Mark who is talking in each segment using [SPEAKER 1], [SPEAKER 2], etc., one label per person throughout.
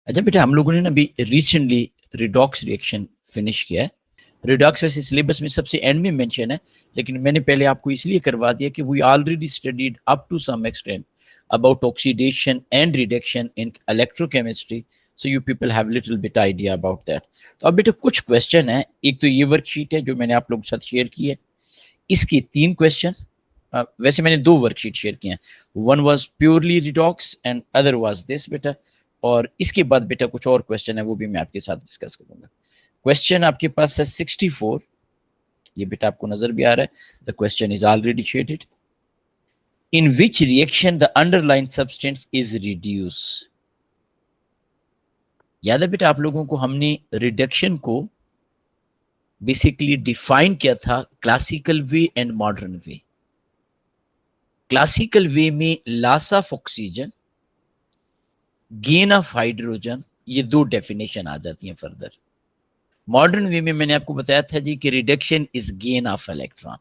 [SPEAKER 1] अच्छा बेटा, हम लोगों ने ना अभी रिसेंटली रिडॉक्स रिएक्शन फिनिश किया है। रिडॉक्स वैसे सिलेबस में सबसे एंड में मेंशन है, लेकिन मैंने पहले आपको इसलिए करवा दिया कि we already studied up to some extent about oxidation and reduction in electrochemistry, so you people have little bit idea about that. तो अब बेटा कुछ क्वेश्चन है। एक तो ये वर्कशीट है जो मैंने आप लोगों के साथ शेयर की है, इसके 3 क्वेश्चन। वैसे मैंने 2 वर्कशीट शेयर किए हैं, one was purely redox and other was this बेटा। और इसके बाद बेटा कुछ और क्वेश्चन है, वो भी मैं आपके साथ डिस्कस करूंगा। क्वेश्चन आपके पास है 64, ये बेटा आपको नजर भी आ रहा है। The question is already shaded. In which reaction the underline substance is reduce. याद है बेटा आप लोगों को हमने रिडक्शन को बेसिकली डिफाइन किया था classical way and modern way. Classical way में loss of oxygen, gain of hydrogen, ये 2 डेफिनेशन आ जाती हैं फर्दर। मॉडर्न वे में मैंने आपको बताया था जी कि reduction is gain of electron.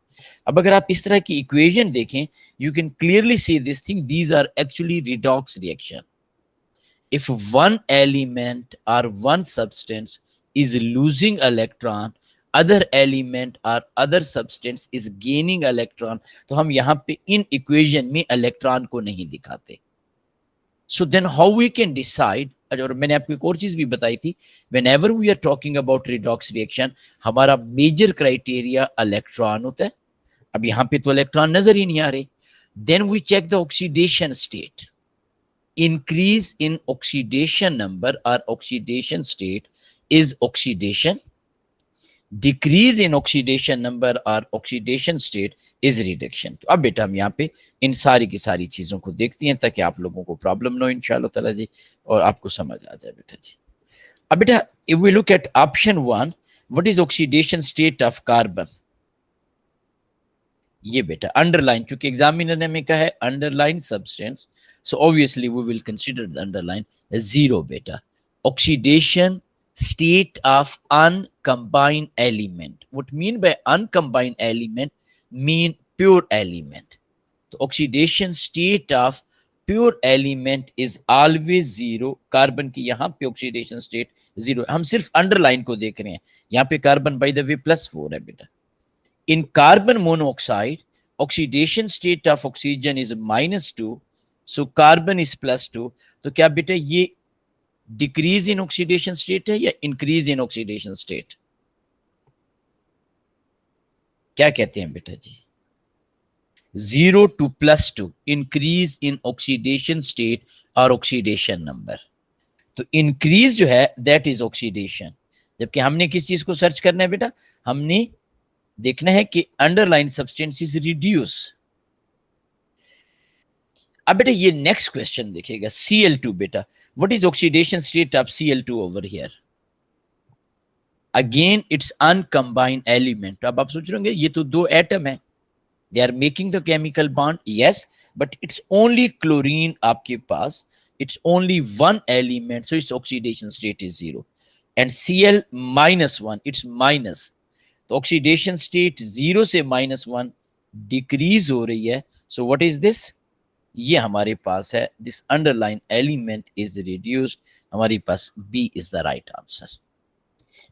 [SPEAKER 1] अब अगर आप इस तरह की इक्वेशन देखें, you can clearly see this thing, these are actually redox reaction. If one element और one substance is losing electron, other element or other substance is gaining electron, तो हम यहाँ पे इन इक्वेशन में इलेक्ट्रॉन को नहीं दिखाते। So then how we can decide, और मैंने आपको एक और चीज भी बताई थी, whenever we are talking about redox reaction, हमारा मेजर क्राइटेरिया इलेक्ट्रॉन होता है। अब यहाँ पे तो इलेक्ट्रॉन नजर ही नहीं आ रहे। Then we check the oxidation state. Increase in oxidation number or oxidation state is oxidation. Decrease in oxidation number or oxidation state is reduction. तो अब बेटा हम यहाँ पे इन सारी की सारी चीजों को देखते हैं ताकि आप लोगों को प्रॉब्लम ना हो इंशाल्लाह ताला जी, और आपको समझ आ जाए बेटा जी। अब बेटा if we look at option 1, what is oxidation state of carbon? ये बेटा अंडरलाइन, चूंकि एग्जामिनर ने हमें कहा है underline substance, so obviously we will consider the underline as 0 beta. Oxidation state of uncombined element. What mean by uncombined element? Mean pure element. So oxidation state of pure element is always 0. Carbon की यहाँ पे oxidation state 0, हम सिर्फ underline को देख रहे हैं। यहाँ पे कार्बन बाय द वे +4 है बेटा। In carbon monoxide, oxidation state of oxygen is -2, so carbon is +2. तो क्या बेटा ये डिक्रीज इन ऑक्सीडेशन स्टेट है या इंक्रीज इन ऑक्सीडेशन स्टेट? क्या कहते हैं बेटा जी? 0 to +2 increase in oxidation state और ऑक्सीडेशन नंबर। तो इंक्रीज जो है दैट इज ऑक्सीडेशन, जबकि हमने किस चीज को सर्च करना है बेटा? हमने देखना है कि अंडरलाइन सब्सटेंस इज रिड्यूस। अब बेटा ये नेक्स्ट क्वेश्चन देखिएगा, Cl2 बेटा, what is oxidation state of Cl2 over here? Again it's uncombined element. अब आप सोच रहे होंगे ये तो 2 एटम है, they are making the chemical bond, yes, but it's only chlorine आपके पास, it's only 1 element, so it's oxidation state is 0 and Cl -1 it's minus, तो ऑक्सीडेशन स्टेट 0 से -1 डिक्रीज हो रही है। So what is this? ये हमारे पास है this underline element is reduced. हमारे पास B is the right answer.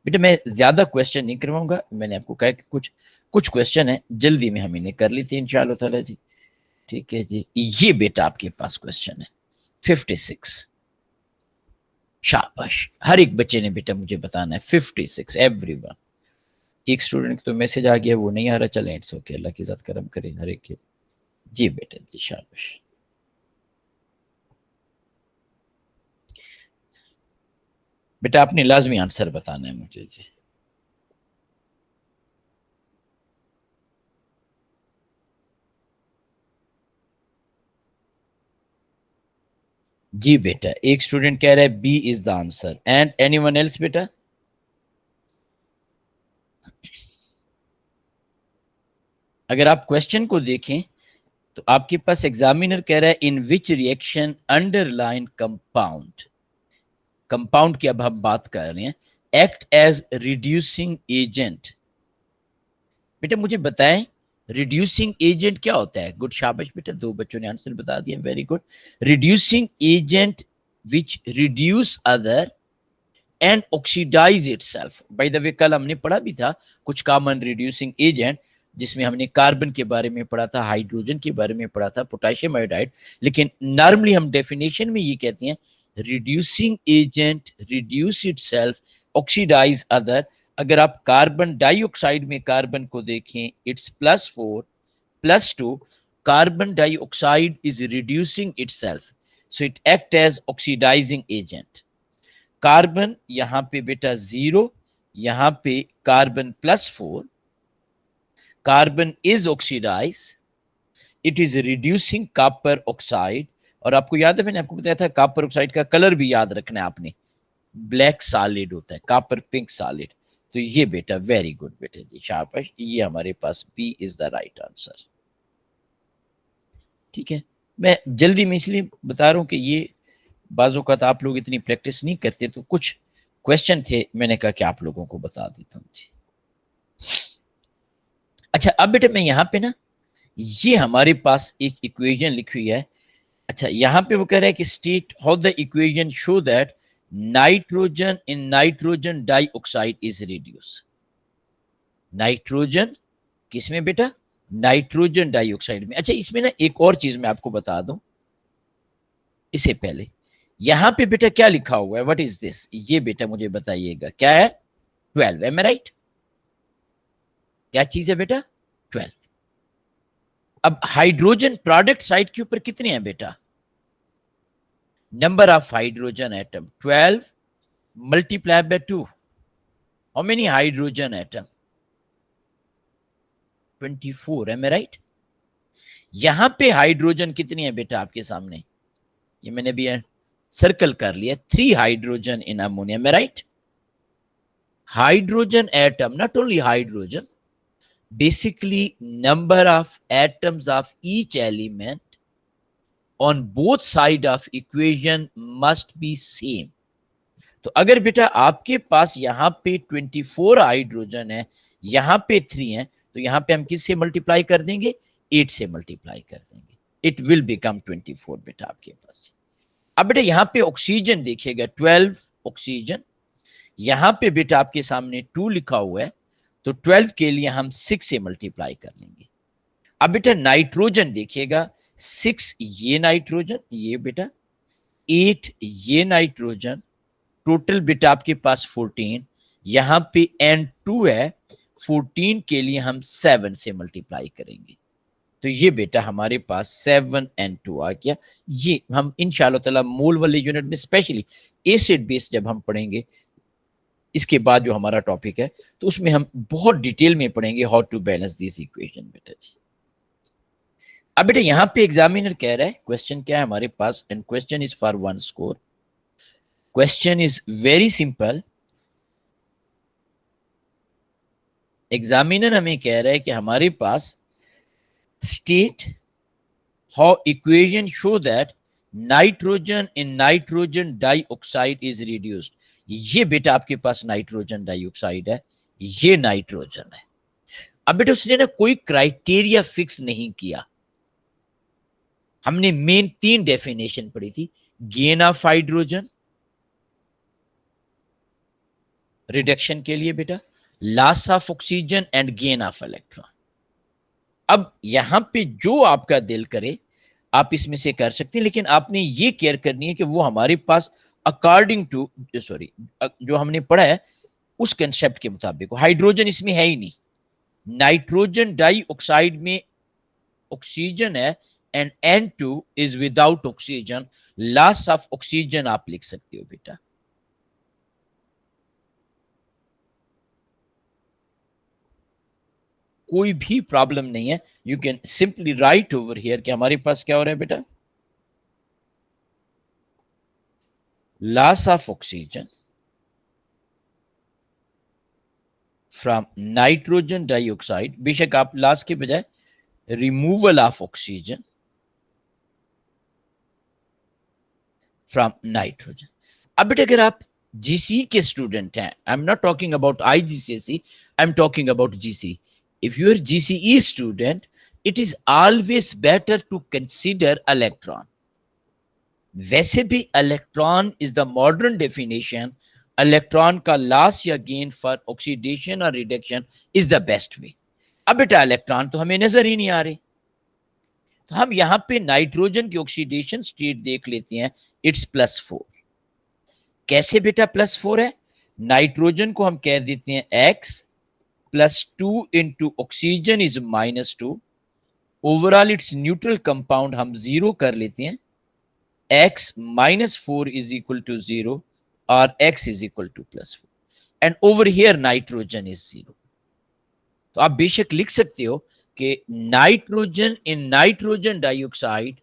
[SPEAKER 1] बेटा मैं ज्यादा क्वेश्चन नहीं करवाऊंगा, मैंने आपको कहा कि कुछ क्वेश्चन है जल्दी में हम इन्हें कर लेते हैं इंशाल्लाह ताला जी। ठीक है जी, ये बेटा आपके पास क्वेश्चन है 56। शाबाश, हर एक बच्चे ने बेटा मुझे बताना है 56, एवरीवन। एक स्टूडेंट तो मैसेज आ गया, वो नहीं आ रहा, चले इट्स ओके, अल्लाह की ज़ात करम करे हर एक के। जी बेटा जी, शाबाश। बेटा आपने लाजमी आंसर बताना है मुझे जी। जी बेटा, एक स्टूडेंट कह रहा है B is the answer, and anyone else बेटा? अगर आप क्वेश्चन को देखें तो आपके पास एग्जामिनर कह रहा है in which reaction underline compound, compound की अब हम बात कर रहे हैं, एक्ट एज रिड्यूसिंग एजेंट। बेटा मुझे बताएं रिड्यूसिंग एजेंट क्या होता है? गुड, शाबाश बेटा, 2 बच्चों ने आंसर बता दिया, very good. Reducing agent which reduce other and oxidize itself. By the way, कल हमने पढ़ा भी था कुछ कॉमन रिड्यूसिंग एजेंट, जिसमें हमने कार्बन के बारे में पढ़ा था, हाइड्रोजन के बारे में पढ़ा था, पोटेशियम आयोडाइड। लेकिन नॉर्मली हम डेफिनेशन में ये कहते हैं reducing agent reduce itself, oxidize other. अगर आप कार्बन डाइऑक्साइड में कार्बन को देखें, it's +4 +2, carbon dioxide is reducing itself, so it act as oxidizing agent. Carbon यहां पे बेटा 0, यहां पे carbon +4, carbon is oxidize, it is reducing copper oxide. और आपको याद है मैंने आपको बताया था कॉपर ऑक्साइड का कलर भी याद रखना है आपने, ब्लैक सॉलिड होता है, कॉपर पिंक सॉलिड। तो ये बेटा वेरी गुड बेटा जी, शाबाश, ये हमारे पास B is the right answer. ठीक है, मैं जल्दी में इसलिए बता रहा हूं कि ये बाज़ औक़ात आप लोग इतनी प्रैक्टिस नहीं करते, तो कुछ क्वेश्चन थे, मैंने कहा कि आप लोगों को बता देता हूं जी। अच्छा, अब बेटा मैं यहाँ पे ना, ये हमारे पास एक इक्वेशन लिखी हुई है। अच्छा, यहाँ पे वो कह रहा है कि state how the equation show that nitrogen in nitrogen dioxide is reduce. Nitrogen किसमें बेटा? नाइट्रोजन डाइऑक्साइड में। अच्छा, इसमें ना एक और चीज मैं आपको बता दूं इससे पहले, यहां पे बेटा क्या लिखा हुआ है, व्हाट इज दिस? ये बेटा मुझे बताइएगा क्या है? 12, एम आई राइट? क्या चीज है बेटा? 12। अब हाइड्रोजन प्रोडक्ट साइड के ऊपर कितने हैं बेटा? Number of hydrogen atom 12 multiply by 2, how many hydrogen atom? 24, am I right? यहां पे हाइड्रोजन कितनी है बेटा आपके सामने? ये मैंने भी सर्कल कर लिया, 3 हाइड्रोजन इन अमोनिया में, right? Hydrogen atom, not only hydrogen, basically number of atoms of each element on both side of equation must be same. तो अगर बेटा आपके पास यहां पे 24 हाइड्रोजन है, यहां पे 3 है, तो यहां पे हम किससे मल्टीप्लाई कर देंगे? 8 से मल्टीप्लाई कर देंगे, इट विल बिकम 24 बेटा आपके पास। अब बेटा यहां पे ऑक्सीजन देखिएगा, 12 ऑक्सीजन, यहां पे बेटा आपके सामने 2 लिखा हुआ है, तो 12 के लिए हम 6 से मल्टीप्लाई कर लेंगे। अब बेटा नाइट्रोजन देखिएगा, 6 ये नाइट्रोजन, ये बेटा 8 ये नाइट्रोजन, टोटल बेटा आपके पास 14, यहां पे N2 है, 14 के लिए हम 7 से मल्टीप्लाई करेंगे, तो ये बेटा हमारे पास 7N2 आ गया। ये हम इंशाअल्लाह ताला मोल वाले यूनिट में, स्पेशली एसिड बेस जब हम पढ़ेंगे इसके बाद जो हमारा टॉपिक है, तो उसमें हम बहुत डिटेल में पढ़ेंगे how to balance this equation बेटा जी। अब बेटा यहां पे एग्जामिनर कह रहा है, क्वेश्चन क्या है हमारे पास, and question is for 1 score. Question is very simple. Examiner हमें कह रहा है कि हमारे पास state how equation show that nitrogen in nitrogen dioxide is reduced. ये बेटा आपके पास नाइट्रोजन डाइऑक्साइड है, ये नाइट्रोजन है। अब बेटा उसने ना कोई क्राइटेरिया फिक्स नहीं किया, हमने मेन 3 डेफिनेशन पढ़ी थी, गेन ऑफ हाइड्रोजन रिडक्शन के लिए बेटा, loss of oxygen and gain of electron. अब यहां पे जो आपका दिल करे आप इसमें से कर सकते हैं, लेकिन आपने ये केयर करनी है कि वो हमारे पास अकॉर्डिंग टू, सॉरी, जो हमने पढ़ा है उस कंसेप्ट के मुताबिक। हाइड्रोजन इसमें है ही नहीं, नाइट्रोजन डाइऑक्साइड में ऑक्सीजन है and N2 is without oxygen, loss of oxygen आप लिख सकते हो बेटा। कोई भी प्रॉब्लम नहीं है, you can simply write over here कि हमारे पास क्या हो रहा है बेटा, loss of oxygen from nitrogen dioxide, बेशक आप लॉस के बजाय removal of oxygen from nitrogen. अब बेटा अगर आप जीसी के स्टूडेंट हैं, I am not talking about IGCSE, I am talking about GC। If you are GCE student, it is always better to consider electron. वैसे भी electron is the modern definition, electron का loss या gain for oxidation और reduction is the best way. अब बेटा electron तो हमें नजर ही नहीं आ रहे, तो हम यहां पे नाइट्रोजन की ऑक्सीडेशन स्टेट देख लेते हैं, इट्स +4। कैसे बेटा +4 है? नाइट्रोजन को हम कह देते हैं X +2 into oxygen is -2। Overall it's neutral compound हम 0 कर लेते हैं, x -4 is equal to 0 or x is equal to +4, and over here nitrogen is 0। तो आप बेशक लिख सकते हो कि nitrogen in nitrogen dioxide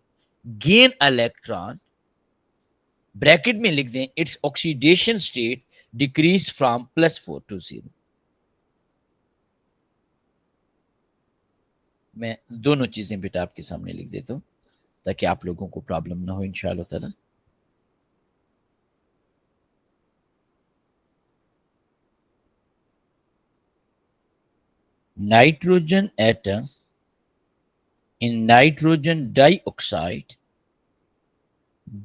[SPEAKER 1] gain electron, bracket में लिख दें it's oxidation state decrease from +4 to 0। मैं दोनों चीजें बेटा आपके सामने लिख देता हूं ताकि आप लोगों को प्रॉब्लम ना हो इंशाअल्लाह ताला। nitrogen atom in nitrogen dioxide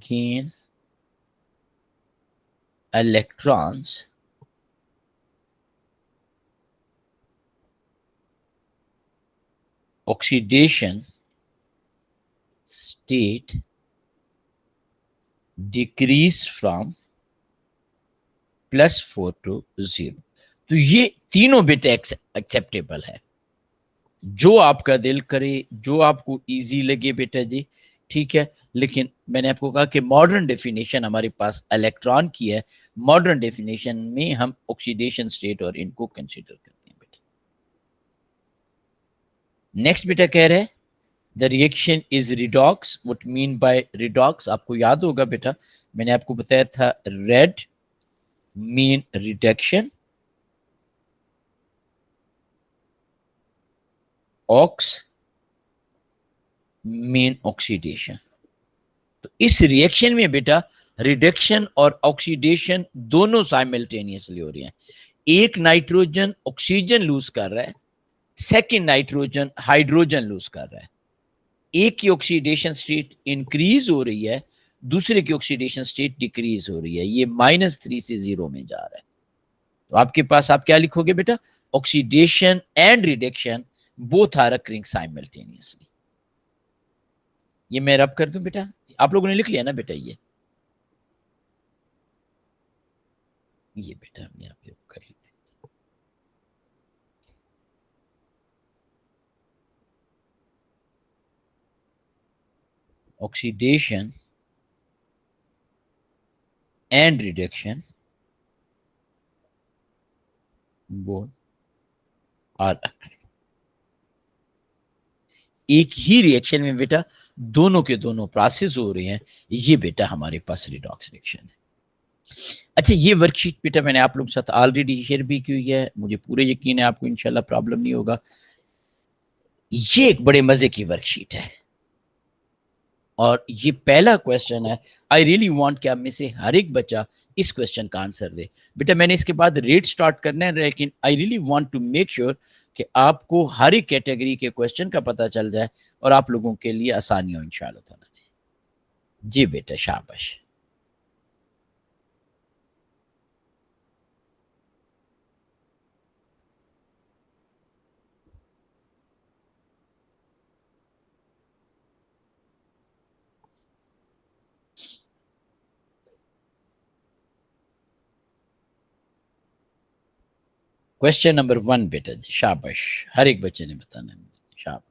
[SPEAKER 1] gain electrons oxidation state decrease from +4 to 0। तो ये तीनों बेटे एक्सेप्टेबल है, जो आपका दिल करे, जो आपको इजी लगे बेटा जी, ठीक है। लेकिन मैंने आपको कहा कि मॉडर्न डेफिनेशन हमारे पास इलेक्ट्रॉन की है, मॉडर्न डेफिनेशन में हम ऑक्सीडेशन स्टेट और इनको कंसीडर करते हैं बेटा। नेक्स्ट बेटा कह रहे हैं the reaction is redox. What mean by redox? आपको याद होगा बेटा, मैंने आपको बताया था red mean reduction, ox mean oxidation. तो इस रिएक्शन में बेटा रिडक्शन और ऑक्सीडेशन दोनों साइमल्टेनियसली हो रही हैं। एक नाइट्रोजन ऑक्सीजन लूज कर रहा है, सेकंड नाइट्रोजन हाइड्रोजन लूज कर रहा है। एक की ऑक्सीडेशन स्टेट इंक्रीज हो रही है, दूसरे की ऑक्सीडेशन स्टेट डिक्रीज हो रही है। ये -3 से 0 में जा रहा है। तो आपके पास आप क्या लिखोगे बेटा? Oxidation and reduction both are occurring simultaneously. ये मैं रब कर दूं बेटा, आप लोगों ने लिख लिया ना बेटा? ये बेटा हम यहाँ पे कर लेते हैं। Oxidation and reduction both are occurring. एक ही रिएक्शन में बेटा दोनों के दोनों प्रोसेस हो रहे हैं, ये बेटा हमारे पास रिडॉक्स रिएक्शन है। अच्छा, ये वर्कशीट बेटा मैंने आप लोगों के साथ ऑलरेडी शेयर भी की हुई है, मुझे पूरे यकीन है आपको इंशाल्लाह प्रॉब्लम नहीं होगा। ये एक बड़े मजे की वर्कशीट है और ये पहला क्वेश्चन है। आई रियली वांट कि आप में से हर एक बच्चा इस क्वेश्चन का आंसर दे। बेटा मैंने इसके बाद रेट स्टार्ट करना है, लेकिन I really want to make sure कि आपको हर एक कैटेगरी के क्वेश्चन का पता चल जाए और आप लोगों के लिए आसानी हो इंशाअल्लाह ताला। जी बेटा शाबाश। क्वेश्चन नंबर 1 बेटा जी, शाबाश, हर एक बच्चे ने बताना है, शाबाश।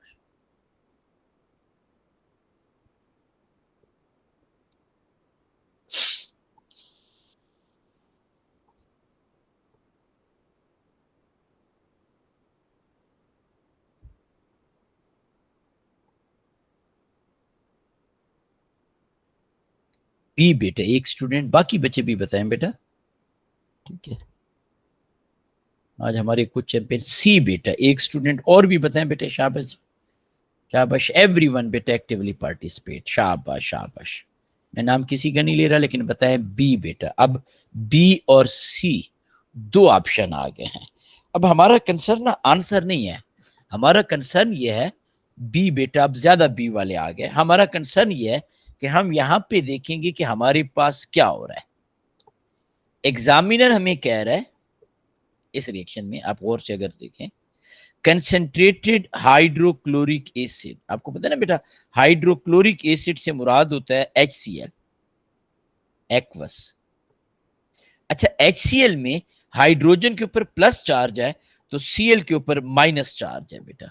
[SPEAKER 1] बी बेटा एक स्टूडेंट, बाकी बच्चे भी बताएं बेटा, ठीक है। आज हमारे कुछ चैंपियन। सी बेटा एक स्टूडेंट और भी बताएं बेटा, शाबाश शाबाश। एवरीवन बेटा एक्टिवली पार्टिसिपेट, शाबाश शाबाश। मैं नाम किसी का नहीं ले रहा, लेकिन बताएं बी बेटा। अब बी और सी दो ऑप्शन आ गए हैं। अब हमारा कंसर्न ना आंसर नहीं है, हमारा कंसर्न ये है बी बेटा। अब ज्यादा बी वाले आ गए। हमारा कंसर्न ये है कि हम यहां पे देखेंगे कि हमारे पास क्या हो रहा है। एग्जामिनर हमें कह रहा है इस रिएक्शन में, आप और से अगर देखें, कंसेंट्रेटेड हाइड्रोक्लोरिक एसिड, आपको पता है ना बेटा, हाइड्रोक्लोरिक एसिड से मुराद होता है HCl, एक्वस। अच्छा, HCl में हाइड्रोजन के ऊपर प्लस चार्ज है, तो Cl के ऊपर माइनस चार्ज है बेटा।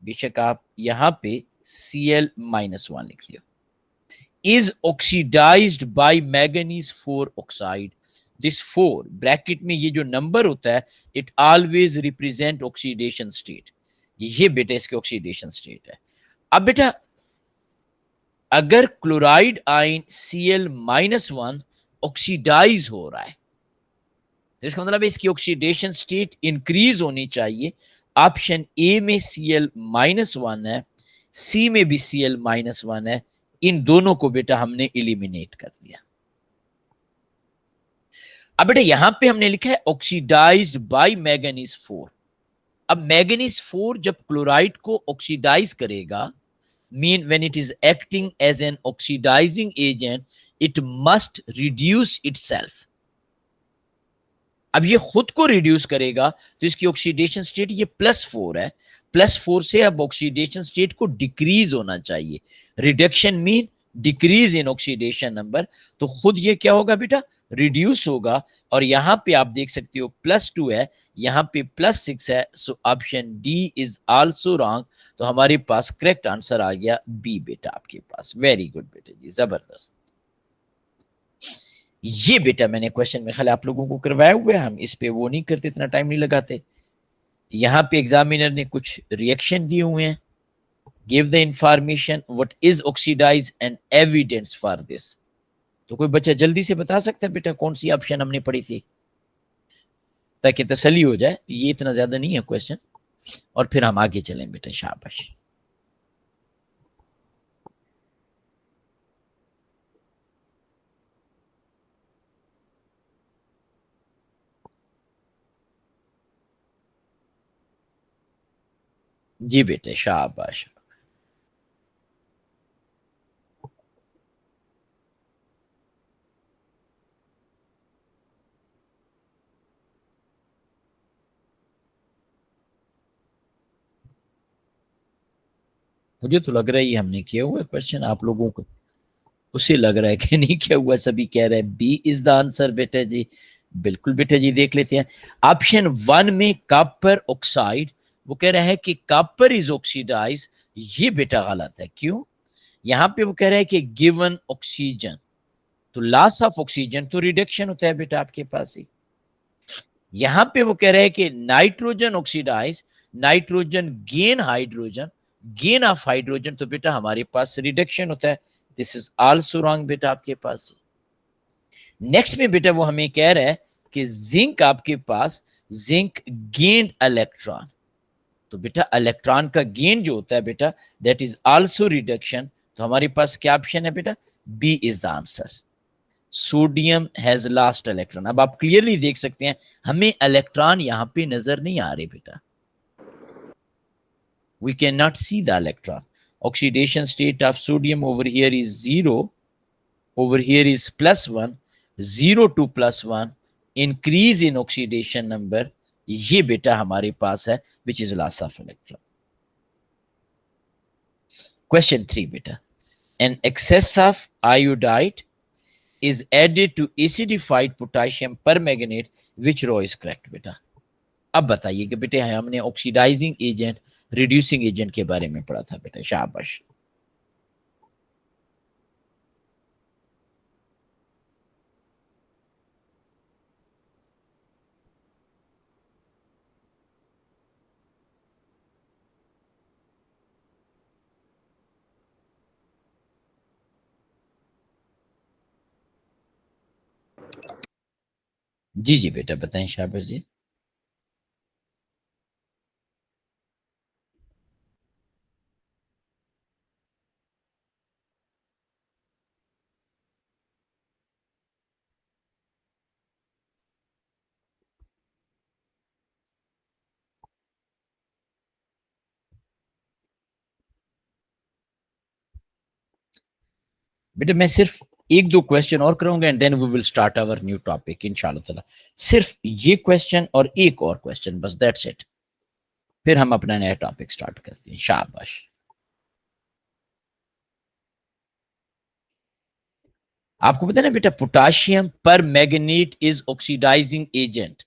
[SPEAKER 1] बेशक आप यहां पे Cl-1 लिख दियो। Is oxidized by manganese 4 oxide. This 4 bracket में ये जो नंबर होता है, it always represent oxidation state. ये बेटा इसके ऑक्सीडेशन स्टेट है। अब बेटा अगर क्लोराइड आयन Cl-1 ऑक्सीडाइज हो रहा है, तो इसका मतलब इसकी ऑक्सीडेशन स्टेट इंक्रीज होनी चाहिए। ऑप्शन ए में Cl-1 है, सी में भी Cl-1 है। इन दोनों को बेटा हमने इलिमिनेट कर दिया। अब बेटा यहां पे हमने लिखा है ऑक्सीडाइज्ड बाय मैंगनीज 4। अब मैंगनीज 4 जब क्लोराइड को ऑक्सीडाइज करेगा, mean when it is acting as an oxidizing agent, it must reduce itself. अब ये खुद को रिड्यूस करेगा, तो इसकी ऑक्सीडेशन स्टेट ये +4 है। +4 से अब ऑक्सीडेशन स्टेट को डिक्रीज होना चाहिए। Reduction mean decrease in oxidation number, तो खुद ये क्या होगा बेटा, रिड्यूस होगा। और यहां पे आप देख सकते हो +2 है, यहां पे +6 है, so option D is also wrong. तो हमारे पास करेक्ट आंसर आ गया बी बेटा आपके पास। वेरी गुड बेटा जी, जबरदस्त। ये बेटा मैंने क्वेश्चन में ख्याल आप लोगों को करवाया हुआ है, हम इस पे वो नहीं करते, इतना टाइम नहीं लगाते। यहाँ पे एग्जामिनर ने कुछ रिएक्शन दिए हुए हैं। Give the information what is oxidize and evidence for this. तो कोई बच्चा जल्दी से बता सकता है बेटा कौन सी ऑप्शन हमने पढ़ी थी, ताकि तसली हो जाए। ये इतना ज्यादा नहीं है क्वेश्चन, और फिर हम आगे चलें बेटा, शाबाश। जी बेटे, शाबाश। मुझे तो लग रहा है ये हमने किया हुआ क्वेश्चन, आप लोगों को उसे लग रहा है कि नहीं किया हुआ। सभी कह रहे हैं बी इज द आंसर बेटा जी। बिल्कुल बेटा जी, देख लेते हैं। ऑप्शन 1 में कॉपर ऑक्साइड, वो कह रहा है कि कॉपर इज ऑक्सीडाइज। ये बेटा गलत है। क्यों? यहां पे वो कह रहा है कि गिवन ऑक्सीजन, तो लॉस ऑफ ऑक्सीजन तो रिडक्शन होता है बेटा आपके पास ही। यहां पे वो कह रहे हैं कि nitrogen oxidize, nitrogen gain hydrogen, gain of hydrogen, तो बेटा हमारे पास रिडक्शन होता है। दिस इज आल्सो रॉन्ग बेटा आपके पास। नेक्स्ट में बेटा वो हमें कह रहा है कि जिंक आपके पास, जिंक गेन्ड इलेक्ट्रॉन, तो बेटा इलेक्ट्रॉन का गेन जो होता है बेटा, दैट इज आल्सो रिडक्शन। तो हमारे पास क्या ऑप्शन है बेटा, B is the answer. Sodium has last electron. अब आप क्लियरली देख सकते हैं हमें इलेक्ट्रॉन यहां पे नजर नहीं आ रहे बेटा, we cannot see the electron. Oxidation state of sodium over here is 0, over here is +1, 0 to +1, increase in oxidation number, ये बेटा हमारे पास है, which is loss of electron. Question 3 बेटा, an excess of iodide is added to acidified potassium permanganate, which row is correct बेटा। अब बताइए कि बेटे हमने ऑक्सीडाइजिंग एजेंट, रिड्यूसिंग एजेंट के बारे में पढ़ा था बेटा, शाबाश। जी जी बेटा बताएं, शाबाश जी। बेटा मैं सिर्फ एक दो क्वेश्चन और करूंगा and then we will start our new topic इंशाल्लाह ताला। सिर्फ ये क्वेश्चन और एक और क्वेश्चन, बस दैट्स इट, फिर हम अपना नया टॉपिक स्टार्ट करते हैं। शाबाश। आपको पता है ना बेटा, पोटाशियम पर मैग्नीट इज ऑक्सीडाइजिंग एजेंट।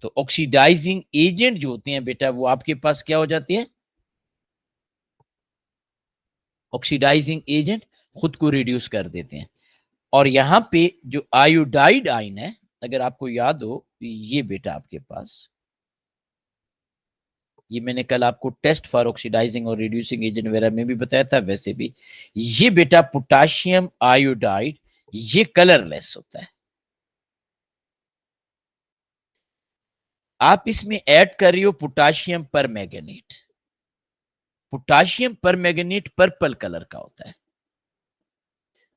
[SPEAKER 1] तो ऑक्सीडाइजिंग एजेंट जो होते हैं बेटा, वो आपके पास क्या हो जाते हैं? ऑक्सीडाइजिंग एजेंट खुद को रिड्यूस कर देते हैं। और यहां पे जो आयोडाइड आयन है, अगर आपको याद हो, ये बेटा आपके पास, ये मैंने कल आपको टेस्ट फॉर ऑक्सीडाइजिंग और रिड्यूसिंग एजेंट वगैरह में भी बताया था, वैसे भी ये बेटा पोटाशियम आयोडाइड, ये कलरलेस होता है। आप इसमें ऐड कर रही हो पोटाशियम पर मैग्नीट। पोटाशियम पर मैग्नीट पर्पल कलर का होता है।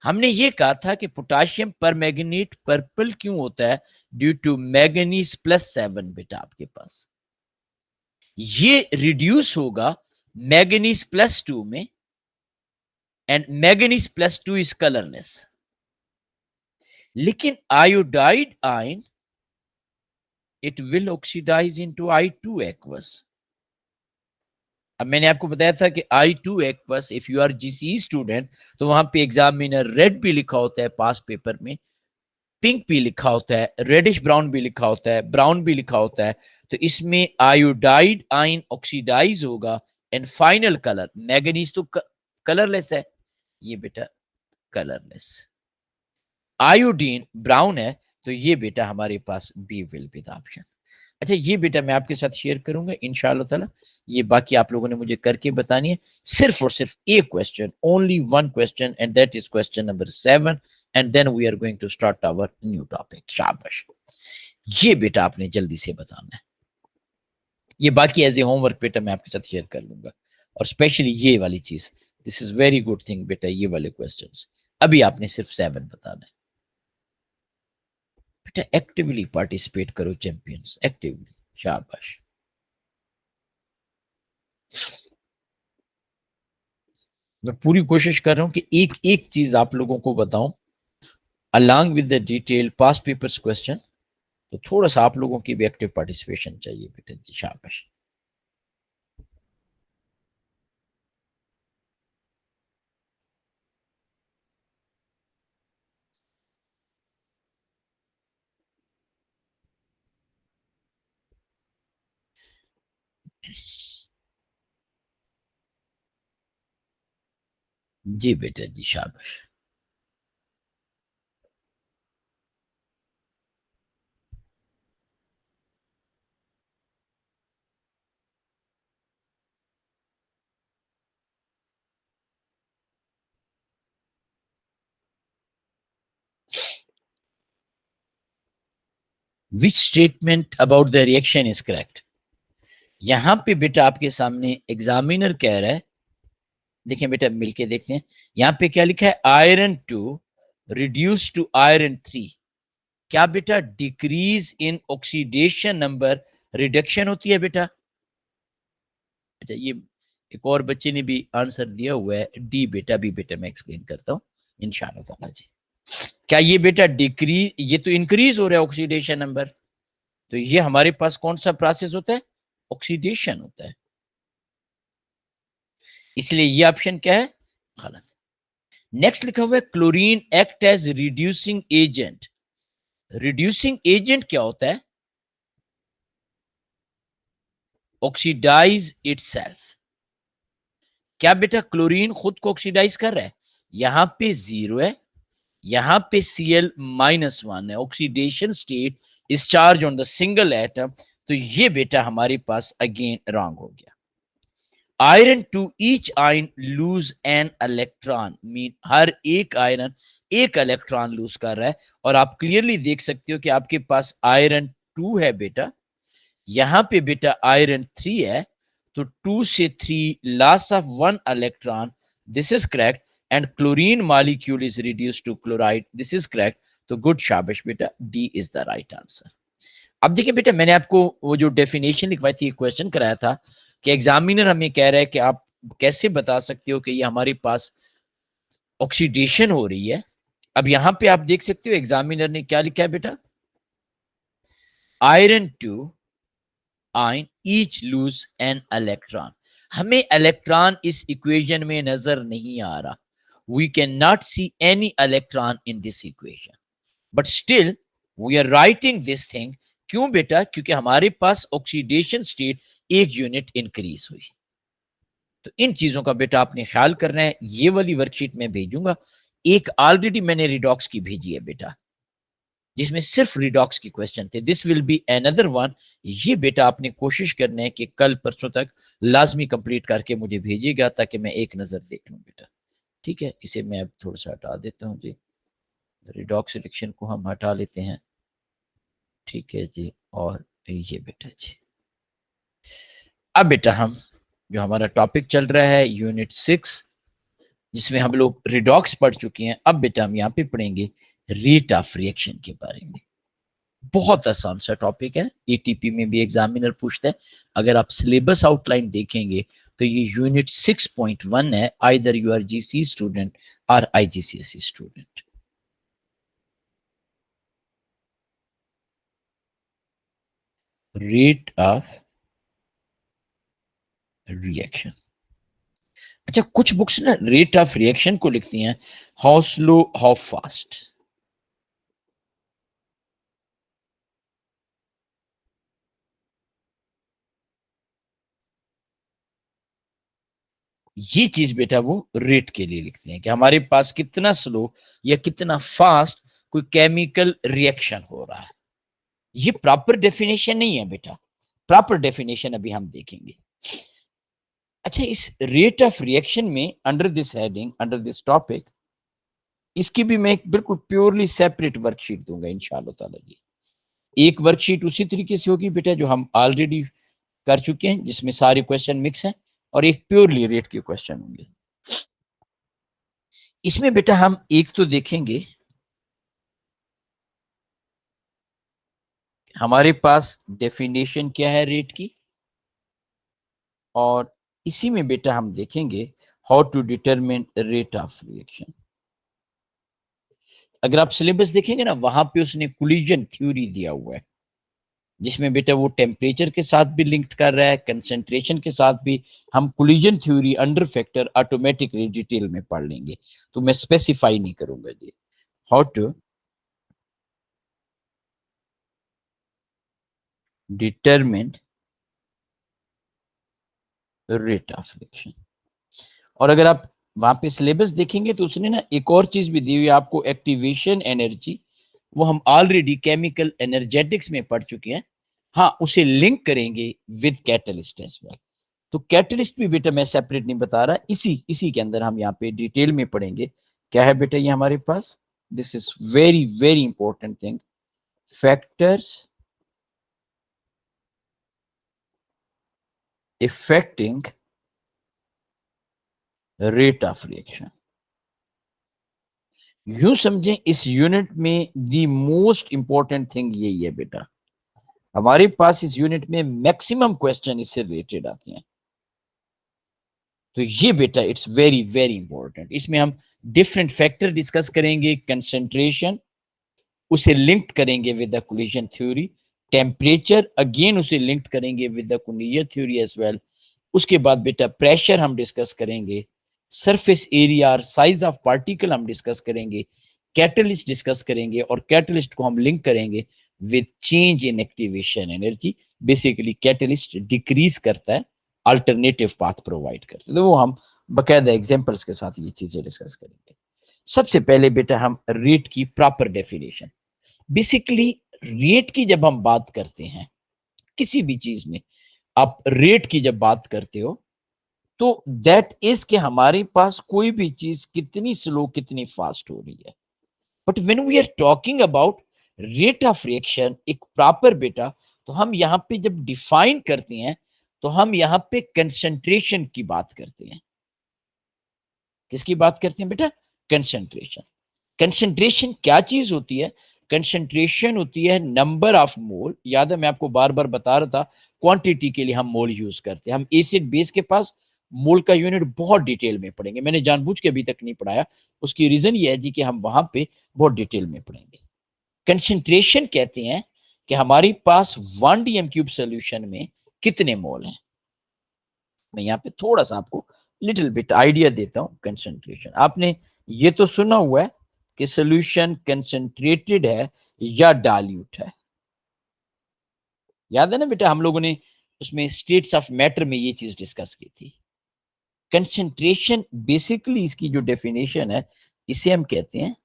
[SPEAKER 1] हमने ये कहा था कि पोटाशियम पर मैग्नीट पर्पल क्यों होता है? ड्यू टू मैग्नीज +7 बेटा आपके पास। ये रिड्यूस होगा मैग्नीज +2 में, एंड मैग्नीज +2 इज कलरलेस। लेकिन iodide ion, it will oxidize into I2 aqueous. अब मैंने आपको बताया था कि I2 aqueous, if you are GCE student, तो वहां पे एग्जामिनर रेड भी लिखा होता है पास पेपर में, पिंक भी लिखा होता है, रेडिश ब्राउन भी लिखा होता है, ब्राउन भी लिखा होता है। तो इसमें आयोडाइड आयन ऑक्सीडाइज होगा एंड फाइनल कलर, मैग्नीज तो कलरलेस है, ये बेटा कलरलेस। आयोडीन ब्राउन है, तो ये बेटा हमारे पास B will be the option. अच्छा, ये बेटा मैं आपके साथ शेयर करूंगा इंशाल्लाह ताला। ये बाकी आप लोगों ने मुझे करके बतानी है। सिर्फ और सिर्फ एक question, only one question, and that is question number 7, and then we are going to start our new topic. शाबाश। ये बेटा आपने जल्दी से बताना है। ये बाकी एज ए होमवर्क बेटा मैं आपके साथ शेयर कर लूंगा। और स्पेशली ये वाली चीज, this is very good thing बेटा, ये वाले क्वेश्चंस अभी आपने सिर्फ 7 बताना है बेटा। एक्टिवली पार्टिसिपेट करो चैंपियंस, एक्टिवली। शाबाश। मैं पूरी कोशिश कर रहा हूं कि एक एक चीज आप लोगों को बताऊं along with the detail past papers question. तो थोड़ा सा आप लोगों की भी एक्टिव पार्टिसिपेशन चाहिए बेटा जी। शाबाश। जी बेटा जी, शाबाश। Which statement about the reaction is correct? यहां पे बेटा आपके सामने एग्जामिनर कह रहा है, देखें बेटा मिलके देखते हैं। यहां पे क्या लिखा है? Iron 2 reduce to iron 3। क्या बेटा decrease in oxidation number reduction होती है बेटा? अच्छा, ये एक और बच्चे ने भी आंसर दिया हुआ है डी बेटा, भी बेटा मैं एक्सप्लेन करता हूँ इंशाल्लाह ताला जी। क्या ये बेटा डिक्रीज, ये तो इंक्रीज हो रहा है ऑक्सीडेशन नंबर, तो ये हमारे पास कौन सा प्रोसेस होता है? ऑक्सीडेशन होता है। इसलिए ये ऑप्शन क्या है? गलत। नेक्स्ट लिखा हुआ है chlorine act as reducing agent. Reducing agent क्या होता है? Oxidize itself. क्या बेटा क्लोरीन खुद को ऑक्सीडाइज कर रहा है? यहां पे 0 है, यहां पे Cl-1 है, oxidation state is charge on the single atom. तो ये बेटा हमारे पास अगेन रॉन्ग हो गया। Iron two each ion lose an electron, mean हर एक आयरन एक इलेक्ट्रॉन लूज कर रहा है। और आप क्लियरली देख सकते हो कि आपके पास आयरन 2 है बेटा, यहां पे बेटा आयरन 3 है। तो 2 से 3 loss of 1 electron, this is correct. And chlorine molecule is reduce to chloride, this is correct. तो गुड, शाबाश बेटा, D is the right answer. अब देखिए बेटा, मैंने आपको वो जो डेफिनेशन लिखवाई थी, क्वेश्चन कराया था कि एग्जामिनर हमें कह रहा है कि आप कैसे बता सकते हो कि ये हमारे पास ऑक्सीडेशन हो रही है। अब यहां पे आप देख सकते हो एग्जामिनर ने क्या लिखा है बेटा, iron two ion each lose an electron. हमें इलेक्ट्रॉन इस इक्वेशन में नजर नहीं आ रहा, we can not see any electron in this equation, but still we are writing this thing. क्यों बेटा? क्योंकि हमारे पास ऑक्सीडेशन स्टेट एक यूनिट इंक्रीज हुई। तो इन चीजों का बेटा आपने ख्याल करना है। ये वाली वर्कशीट में भेजूंगा, एक ऑलरेडी मैंने रिडॉक्स की भेजी है बेटा, जिसमें सिर्फ रिडॉक्स की क्वेश्चन थे। This will be another one. ये बेटा आपने कोशिश करना है कि कल परसों तक लाजमी कंप्लीट करके मुझे भेजिएगा, ताकि मैं एक नजर देख लूँ बेटा। ठीक है, इसे मैं अब थोड़ा सा हटा देता हूँ जी, रिडॉक्स सिलेक्शन को हम हटा लेते हैं। ठीक है जी, और ये बेटा जी, अब बेटा हम जो हमारा टॉपिक चल रहा है यूनिट 6, जिसमें हम लोग रिडॉक्स पढ़ चुके हैं, अब बेटा हम यहाँ पे पढ़ेंगे रेट ऑफ रिएक्शन के बारे में। बहुत आसान सा टॉपिक है, ईटीपी में भी एग्जामिनर पूछता है। अगर आप सिलेबस आउटलाइन देखेंगे तो ये यूनिट 6.1 है, either you are GC student और IGCSE student. Rate of reaction. अच्छा, कुछ बुक्स ना रेट ऑफ रिएक्शन को लिखती हैं हाउ स्लो हाउ फास्ट। ये चीज बेटा वो रेट के लिए लिखते हैं कि हमारे पास कितना स्लो या कितना फास्ट कोई केमिकल रिएक्शन हो रहा है। ये प्रॉपर डेफिनेशन नहीं है बेटा, प्रॉपर डेफिनेशन अभी हम देखेंगे। अच्छा, इस रेट ऑफ रिएक्शन में under this heading, under this topic, इसकी भी मैं एक बिल्कुल प्योरली सेपरेट वर्कशीट दूंगा इंशाल्लाह ताला जी। एक वर्कशीट उसी तरीके से होगी बेटा जो हम ऑलरेडी कर चुके हैं, जिसमें सारे क्वेश्चन मिक्स हैं, और एक प्योरली रेट के क्वेश्चन होंगे। इसमें बेटा हम एक तो देखेंगे हमारे पास डेफिनेशन क्या है रेट की, और इसी में बेटा हम देखेंगे how to determine rate of reaction. अगर आप सिलेबस देखेंगे ना, वहां पे उसने कोलिजन थ्योरी दिया हुआ है, जिसमें बेटा वो टेम्परेचर के साथ भी लिंक्ड कर रहा है, कंसंट्रेशन के साथ भी। हम collision theory under factor automatically detail में पढ़ लेंगे, तो मैं स्पेसिफाई नहीं करूंगा जी। How to determine rate of reaction. और अगर आप वहां पे सिलेबस देखेंगे तो उसने ना एक और चीज भी दी हुई है आपको, एक्टिवेशन एनर्जी। वो हम ऑलरेडी केमिकल एनर्जेटिक्स में पढ़ चुके हैं। हाँ, उसे लिंक करेंगे विद कैटलिस्ट एज वेल। तो कैटलिस्ट भी बेटा मैं सेपरेट नहीं बता रहा, इसी इसी के अंदर हम यहाँ पे डिटेल में पढ़ेंगे। क्या है बेटा ये हमारे पास, this is very very important thing, factors affecting rate of reaction. यूं समझें इस यूनिट में द मोस्ट इंपॉर्टेंट थिंग यही है बेटा, हमारे पास इस यूनिट में मैक्सिमम क्वेश्चन इससे रिलेटेड आते हैं। तो ये बेटा इट्स वेरी वेरी इंपॉर्टेंट। इसमें हम डिफरेंट फैक्टर डिस्कस करेंगे, कंसंट्रेशन उसे लिंक्ड करेंगे with the collision theory, temperature again उसे लिंक्ड करेंगे with the collision theory as well. उसके बाद बेटा प्रेशर हम डिस्कस करेंगे, सरफेस एरिया और साइज ऑफ पार्टिकल हम डिस्कस करेंगे, कैटलिस्ट डिस्कस करेंगे, और कैटलिस्ट को हम लिंक करेंगे with change in activation energy. Basically catalyst decrease करता है, अल्टरनेटिव पाथ प्रोवाइड करता है। तो वो हम बकायदा एग्जांपल्स के साथ ये चीजें डिस्कस करेंगे। सबसे पहले बेटा हम रेट की प्रॉपर डेफिनेशन। बेसिकली रेट की जब हम बात करते हैं किसी भी चीज में, आप रेट की जब बात करते हो तो दैट इज कि हमारे पास कोई भी चीज कितनी स्लो कितनी फास्ट हो रही है। But when we are talking about rate of reaction एक प्रॉपर बेटा, तो हम यहां पे जब डिफाइन करते हैं तो हम यहां पे कंसंट्रेशन की बात करते हैं। किसकी बात करते हैं बेटा? कंसंट्रेशन। कंसंट्रेशन क्या चीज होती है? कंसंट्रेशन होती है नंबर ऑफ मोल। याद है मैं आपको बार बार बता रहा था, क्वांटिटी के लिए हम मोल यूज करते हैं। हम एसिड बेस के पास मोल का यूनिट बहुत डिटेल में पढ़ेंगे, मैंने जानबूझ के अभी तक नहीं पढ़ाया, उसकी रीजन ये है जी कि हम वहां पे बहुत डिटेल में पढ़ेंगे। कंसंट्रेशन कहते हैं कि हमारे पास 1 dm³ सोल्यूशन में कितने मोल हैं। मैं यहाँ पे थोड़ा सा आपको लिटिल बिट आइडिया देता हूँ। कंसंट्रेशन आपने ये तो सुना हुआ है कि सोल्यूशन कंसंट्रेटेड है या डाल्यूट है, याद है ना बेटा, हम लोगों ने उसमें स्टेट्स ऑफ मैटर में ये चीज डिस्कस की थी। कंसंट्रेशन बेसिकली इसकी जो डेफिनेशन है इसे हम कहते हैं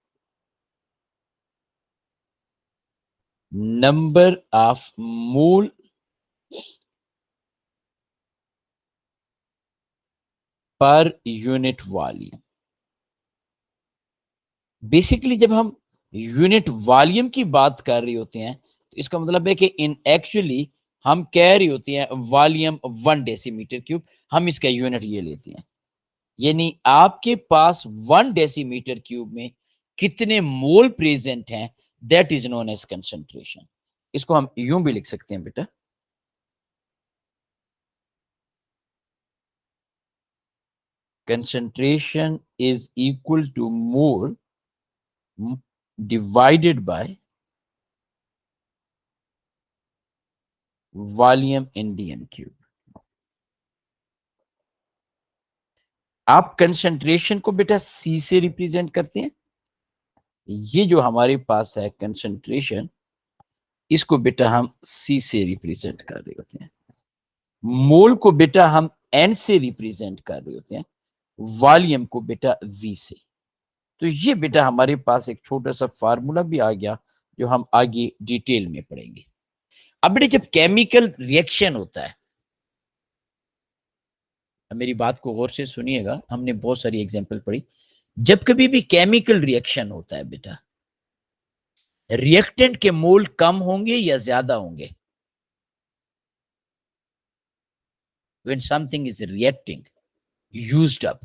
[SPEAKER 1] number of mole per unit volume. Basically जब हम यूनिट वॉल्यूम की बात कर रहे होते हैं तो इसका मतलब है कि इन एक्चुअली हम कह रहे होते हैं वॉल्यूम 1 डेसीमीटर क्यूब, हम इसका यूनिट ये लेते हैं, यानी आपके पास 1 डेसीमीटर क्यूब में कितने मोल प्रेजेंट हैं, that is known as concentration. इसको हम यूं भी लिख सकते हैं बेटा, concentration is equal to mole divided by volume in dm³। आप कंसंट्रेशन को बेटा सी से रिप्रेजेंट करते हैं, ये जो हमारे पास है कंसंट्रेशन, इसको बेटा हम सी से रिप्रेजेंट कर रहे होते हैं। मोल को बेटा हम एन से रिप्रेजेंट कर रहे होते हैं, वॉल्यूम को बेटा वी से। तो ये बेटा हमारे पास एक छोटा सा फार्मूला भी आ गया जो हम आगे डिटेल में पढ़ेंगे। अब बेटे जब केमिकल रिएक्शन होता है, मेरी बात को गौर से सुनिएगा, हमने बहुत सारी एग्जांपल पढ़ी, जब कभी भी केमिकल रिएक्शन होता है बेटा, रिएक्टेंट के मोल कम होंगे या ज्यादा होंगे? When something is reacting used up,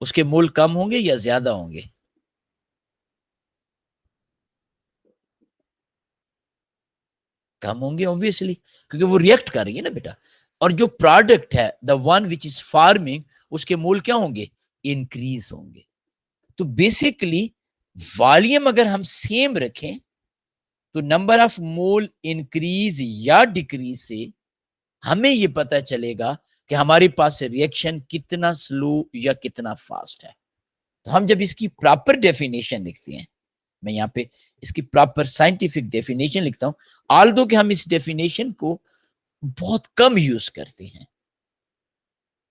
[SPEAKER 1] उसके मोल कम होंगे या ज्यादा होंगे? कम होंगे ऑब्वियसली, क्योंकि वो रिएक्ट कर रही है ना बेटा। और जो प्रोडक्ट है the one which is farming, उसके मोल क्या होंगे? इंक्रीज होंगे। तो बेसिकली वॉल्यूम अगर हम सेम रखें तो नंबर ऑफ मोल इंक्रीज या डिक्रीज से हमें ये पता चलेगा कि हमारे पास रिएक्शन कितना स्लो या कितना फास्ट है। तो हम जब इसकी प्रॉपर डेफिनेशन लिखते हैं, मैं यहाँ पे इसकी प्रॉपर साइंटिफिक डेफिनेशन लिखता हूं, ऑल्दो कि हम इस डेफिनेशन को बहुत कम यूज करते हैं।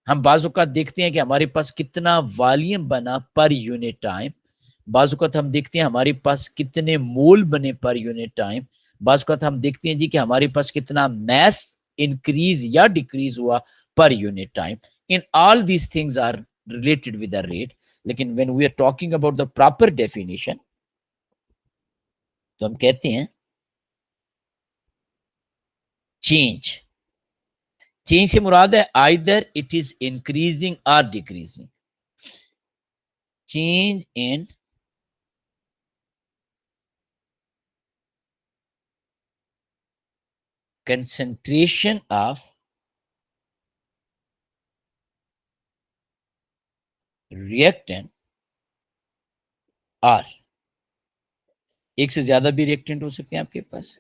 [SPEAKER 1] हम बाज़-औक़ात देखते हैं कि हमारे पास कितना वॉल्यूम बना पर यूनिट टाइम, बाज़-औक़ात हम देखते हैं हमारे पास कितने मोल बने पर यूनिट टाइम, बाज़-औक़ात हम देखते हैं जी कि हमारे पास कितना मास इंक्रीज या डिक्रीज हुआ per unit time. In all these things are related with the rate, लेकिन when we are talking about the proper definition, तो हम कहते हैं चेंज। चेंज से मुराद है आइदर इट इज इंक्रीजिंग और decreasing. Change in concentration of reactant और एक से ज्यादा भी रिएक्टेंट हो सकते हैं आपके पास,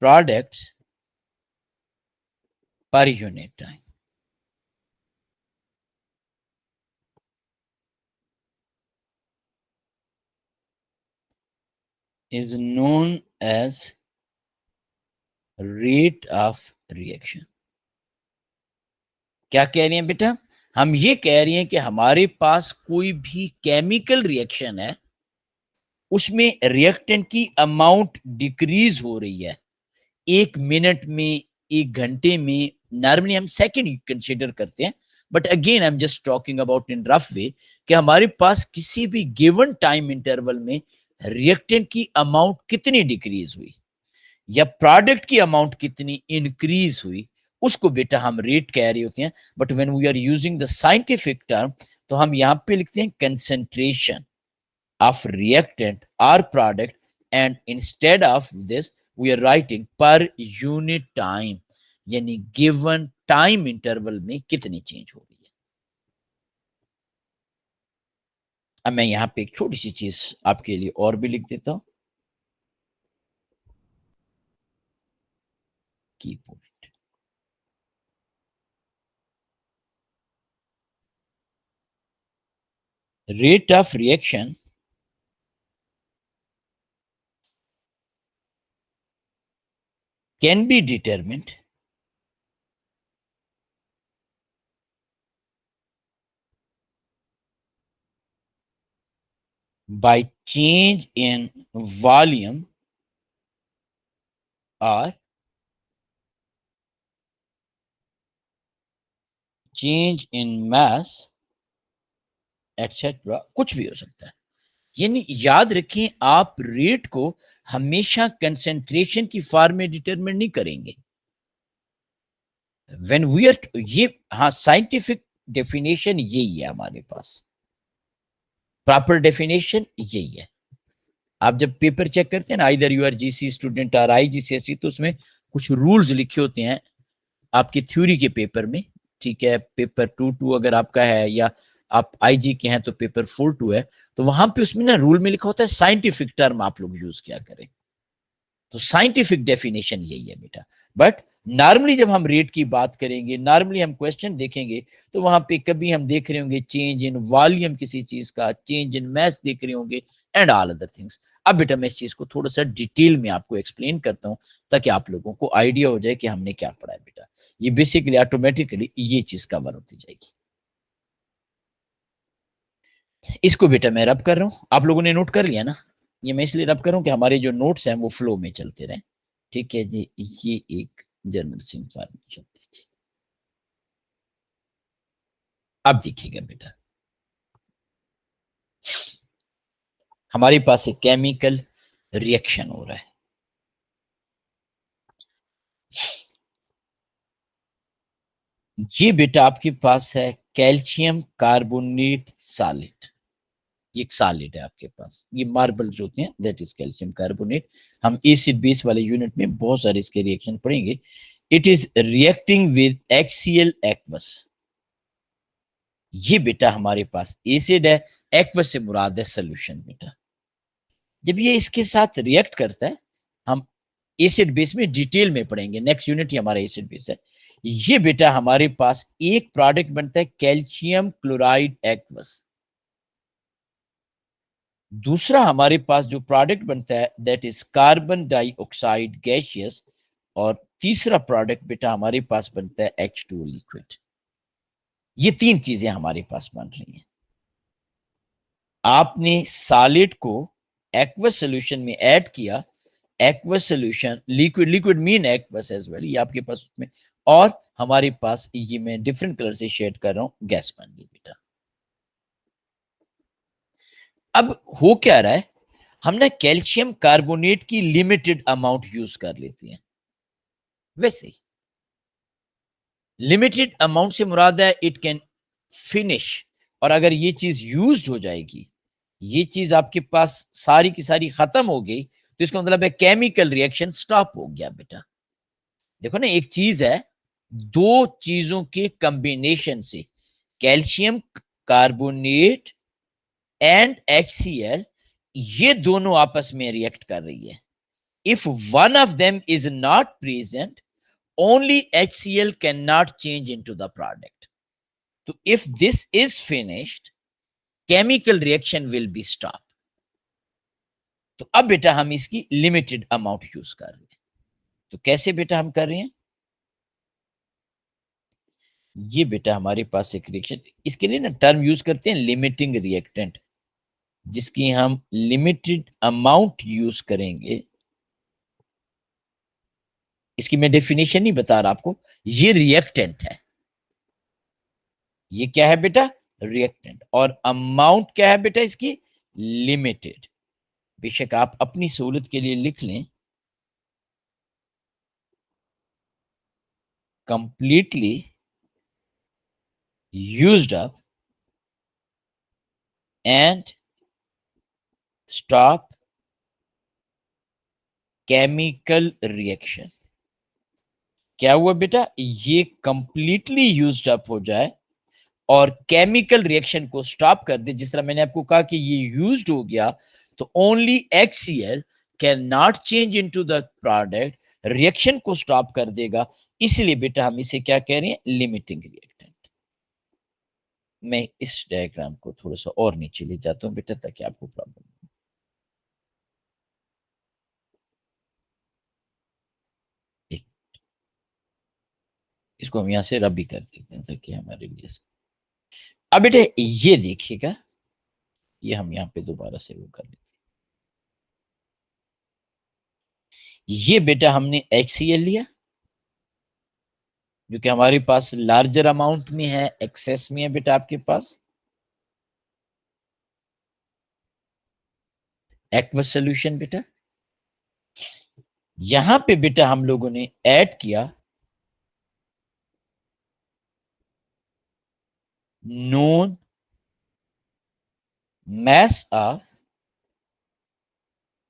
[SPEAKER 1] products per unit time is known as rate of reaction। क्या कह रही हैं बेटा? हम ये कह रही हैं कि हमारे पास कोई भी केमिकल रिएक्शन है, उसमें रिएक्टेंट की अमाउंट डिक्रीज हो रही है 1 मिनट में, 1 घंटे में, नॉर्मली हम सेकंड कंसीडर करते हैं, but again I am just talking about in rough way कि हमारे पास किसी भी गिवन टाइम इंटरवल में रिएक्टेंट की अमाउंट कितनी डिक्रीज हुई या प्रोडक्ट की अमाउंट कितनी इंक्रीज हुई, उसको बेटा हम रेट कह रहे होते हैं। But when we are using the scientific term, तो हम यहाँ पे लिखते हैं concentration of reactant or product, and instead of this we are writing per unit time, यानी given टाइम इंटरवल में कितनी चेंज हो रही है। अब मैं यहां पे एक छोटी सी चीज आपके लिए और भी लिख देता हूं, की point. Rate of reaction can be determined by change in volume or change in mass etcetera, कुछ भी हो सकता है। यानी याद रखें, आप रेट को हमेशा कंसेंट्रेशन की फॉर्म में डिटरमिन नहीं करेंगे। व्हेन वी आर, ये हाँ साइंटिफिक डेफिनेशन यही है हमारे पास, प्रॉपर डेफिनेशन यही है। आप जब पेपर चेक करते हैं ना, इधर यू आर जीसी स्टूडेंट और आईजीसीएसई, तो उसमें कुछ रूल्स लिखे होते हैं आपकी थ्योरी के पेपर में, ठीक है। पेपर 2 अगर आपका है, या आप आईजी के हैं तो पेपर 4 है, तो वहां पे उसमें ना रूल में लिखा होता है साइंटिफिक टर्म आप लोग यूज क्या करें। तो साइंटिफिक डेफिनेशन यही है बेटा। बट नॉर्मली जब हम रेट की बात करेंगे, नॉर्मली हम क्वेश्चन देखेंगे, तो वहां पे कभी हम देख रहे होंगे चेंज इन वॉल्यूम किसी चीज का, चेंज इन मैस देख रहे होंगे, एंड ऑल अदर थिंग्स। अब बेटा मैं इस चीज को थोड़ा सा डिटेल में आपको एक्सप्लेन करता हूं, ताकि आप लोगों को आइडिया हो जाए कि हमने क्या पढ़ा है बेटा। ये बेसिकली ऑटोमेटिकली ये चीज कवर होती जाएगी। इसको बेटा मैं रब कर रहा हूं, आप लोगों ने नोट कर लिया ना। ये मैं इसलिए रब कर रहा हूं कि हमारे जो नोट्स हैं वो फ्लो में चलते रहे। ठीक है जी, ये एक जनरल सी इंफॉर्मेशन थी। अब देखिएगा बेटा, हमारे पास एक केमिकल रिएक्शन हो रहा है। ये बेटा आपके पास है कैल्शियम कार्बोनेट सॉलिड, ये एक सॉलिड है आपके पास, ये मार्बल जो होते हैं दैट इज कैल्शियम कार्बोनेट। हम एसिड बेस वाले यूनिट में बहुत सारे इसके रिएक्शन पढ़ेंगे। It is reacting with axial aqueous. ये बेटा हमारे पास एसिड है, एक्वस से मुराद है सोल्यूशन बेटा। जब ये इसके साथ रिएक्ट करता है, हम एसिड बेस में डिटेल में पढ़ेंगे, नेक्स्ट यूनिट ही हमारा एसिड बेस है। ये बेटा हमारे पास एक प्रोडक्ट बनता है कैल्शियम क्लोराइड एक्वस। दूसरा हमारे पास जो प्रोडक्ट बनता है that is carbon dioxide gaseous. और तीसरा प्रोडक्ट बेटा हमारे पास बनता है H2O लिक्विड। ये तीन चीजें हमारे पास बन रही हैं। आपने सॉलिड को एक्वस सॉल्यूशन में ऐड किया, aqueous solution liquid, liquid mean aqueous as well, ये आपके पास उसमें, और हमारे पास ये मैं डिफरेंट कलर से शेड कर रहा हूं, गैस बन गई बेटा। अब हो क्या रहा है, हम ना कैल्शियम कार्बोनेट की लिमिटेड अमाउंट यूज कर लेते हैं। वैसे ही लिमिटेड अमाउंट से मुराद है इट कैन फिनिश, और अगर ये चीज यूज्ड हो जाएगी, ये चीज आपके पास सारी की सारी खत्म हो गई, तो इसका मतलब है केमिकल रिएक्शन स्टॉप हो गया बेटा। देखो ना, एक चीज है, दो चीजों के कॉम्बिनेशन से, कैल्शियम कार्बोनेट एंड HCl, ये दोनों आपस में रिएक्ट कर रही है। If one of them is not present, only HCl cannot change into the product. So if this is finished, chemical reaction will be stopped. तो अब बेटा हम इसकी लिमिटेड अमाउंट यूज कर रहे हैं। तो कैसे बेटा हम कर रहे हैं, ये बेटा हमारे पास एक रिएक्शन, इसके लिए ना टर्म यूज करते हैं लिमिटिंग रिएक्टेंट, जिसकी हम लिमिटेड अमाउंट यूज करेंगे। इसकी मैं डेफिनेशन नहीं बता रहा आपको, ये रिएक्टेंट है। ये क्या है बेटा, रिएक्टेंट, और अमाउंट क्या है बेटा इसकी, लिमिटेड। बेशक आप अपनी सहूलत के लिए लिख लें, completely used up and stop chemical reaction. क्या हुआ बेटा, ये कंप्लीटली यूज्ड अप हो जाए और केमिकल रिएक्शन को स्टॉप कर दे, जिस तरह मैंने आपको कहा कि ये यूज्ड हो गया, तो only HCl can not change into the product, reaction को स्टॉप कर देगा। इसलिए बेटा हम इसे क्या कह रहे हैं, लिमिटिंग रिएक्टेंट। मैं इस डायग्राम को थोड़ा सा और नीचे ले जाता हूं बेटा, ताकि आपको प्रॉब्लम, इसको हम यहां से रबी कर देते हैं ताकि हमारे लिए अब बेटे ये देखिएगा, ये हम यहाँ पे दोबारा से वो कर लेते हैं। ये बेटा हमने HCl लिया, जो कि हमारे पास लार्जर अमाउंट में है, एक्सेस में है बेटा आपके पास एक्वस सोल्यूशन बेटा। यहां पे बेटा हम लोगों ने ऐड किया known mass of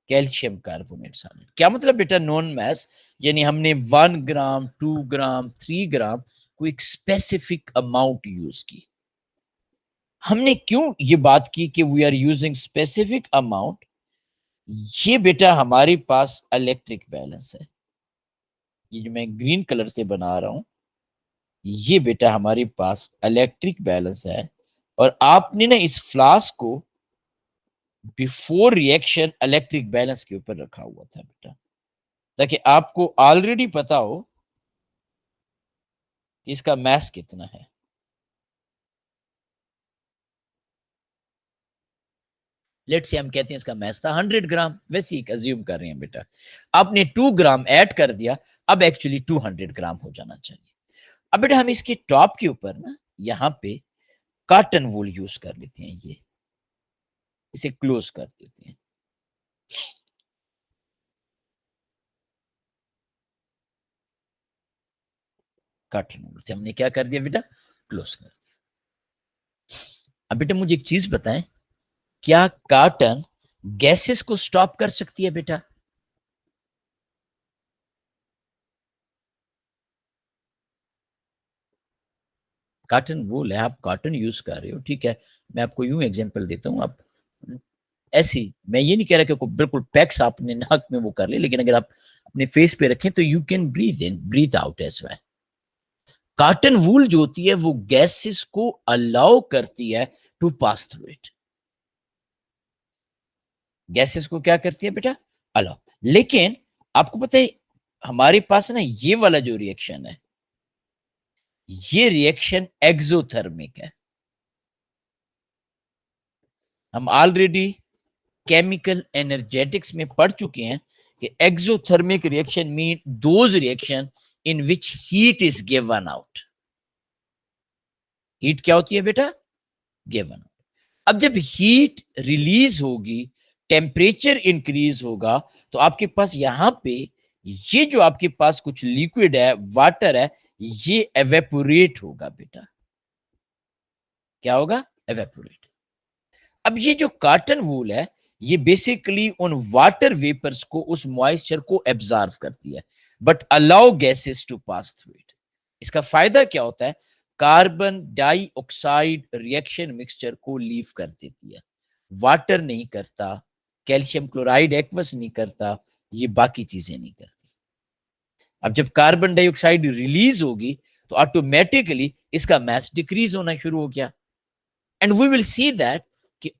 [SPEAKER 1] calcium carbonate solvent. क्या मतलब बेटा नोन मैस, यानी हमने 1 ग्राम 2 ग्राम 3 ग्राम कोई एक स्पेसिफिक अमाउंट यूज की। हमने क्यों ये बात की कि we are using specific amount, ये बेटा हमारे पास इलेक्ट्रिक बैलेंस है, ये जो मैं ग्रीन कलर से बना रहा हूं, ये बेटा हमारे पास इलेक्ट्रिक बैलेंस है। और आपने ना इस फ्लास्क को बिफोर रिएक्शन इलेक्ट्रिक बैलेंस के ऊपर रखा हुआ था बेटा, ताकि आपको ऑलरेडी पता हो कि इसका मास कितना है। लेट से हम कहते हैं इसका मास था 100 ग्राम, वैसे ही अज्यूम कर रहे हैं बेटा। आपने 2 ग्राम ऐड कर दिया, अब एक्चुअली 200 ग्राम हो जाना चाहिए। अब बेटा हम इसके टॉप के ऊपर ना यहाँ पे कॉटन वूल यूज कर लेते हैं, ये इसे क्लोज कर देते हैं। कॉटन वूल से हमने क्या कर दिया बेटा, क्लोज कर दिया। अब बेटा मुझे एक चीज बताएं, क्या कॉटन गैसेस को स्टॉप कर सकती है बेटा? कॉटन वूल है, आप कॉटन यूज कर रहे हो, ठीक है, मैं आपको यूं एग्जांपल देता हूं। आप ऐसी, मैं ये नहीं कह रहा कि बिल्कुल पैक्स आपने नाक में वो कर ले, लेकिन अगर आप अपने फेस पे रखें तो you can breathe in breathe out as well. Cotton wool जो होती है वो गैसेस को अलाउ करती है to pass through it, gases को क्या करती है बेटा, अलाउ। लेकिन आपको पता है हमारे पास ना ये वाला जो रिएक्शन है, ये रिएक्शन एक्सोथर्मिक है। हम ऑलरेडी केमिकल एनर्जेटिक्स में पढ़ चुके हैं कि exothermic reaction mean those reaction in which heat is given out. Heat क्या होती है बेटा, गिवन आउट। अब जब हीट रिलीज होगी, टेम्परेचर इंक्रीज होगा, तो आपके पास यहां पे ये जो आपके पास कुछ लिक्विड है, वाटर है, ये एवेपोरेट होगा बेटा। क्या होगा, एवेपोरेट। अब ये जो कॉटन वूल है, ये बेसिकली उन वाटर वेपर्स को, उस मॉइस्चर को एब्जॉर्व करती है, but allow gases to pass through it. इसका फायदा क्या होता है, कार्बन डाइऑक्साइड रिएक्शन मिक्सचर को लीव कर देती है, वाटर नहीं करता, कैल्शियम क्लोराइड एक्वस नहीं करता, ये बाकी चीजें नहीं करती। अब जब कार्बन डाइऑक्साइड रिलीज होगी तो ऑटोमेटिकली इसका मास डिक्रीज होना शुरू हो गया। And we will see that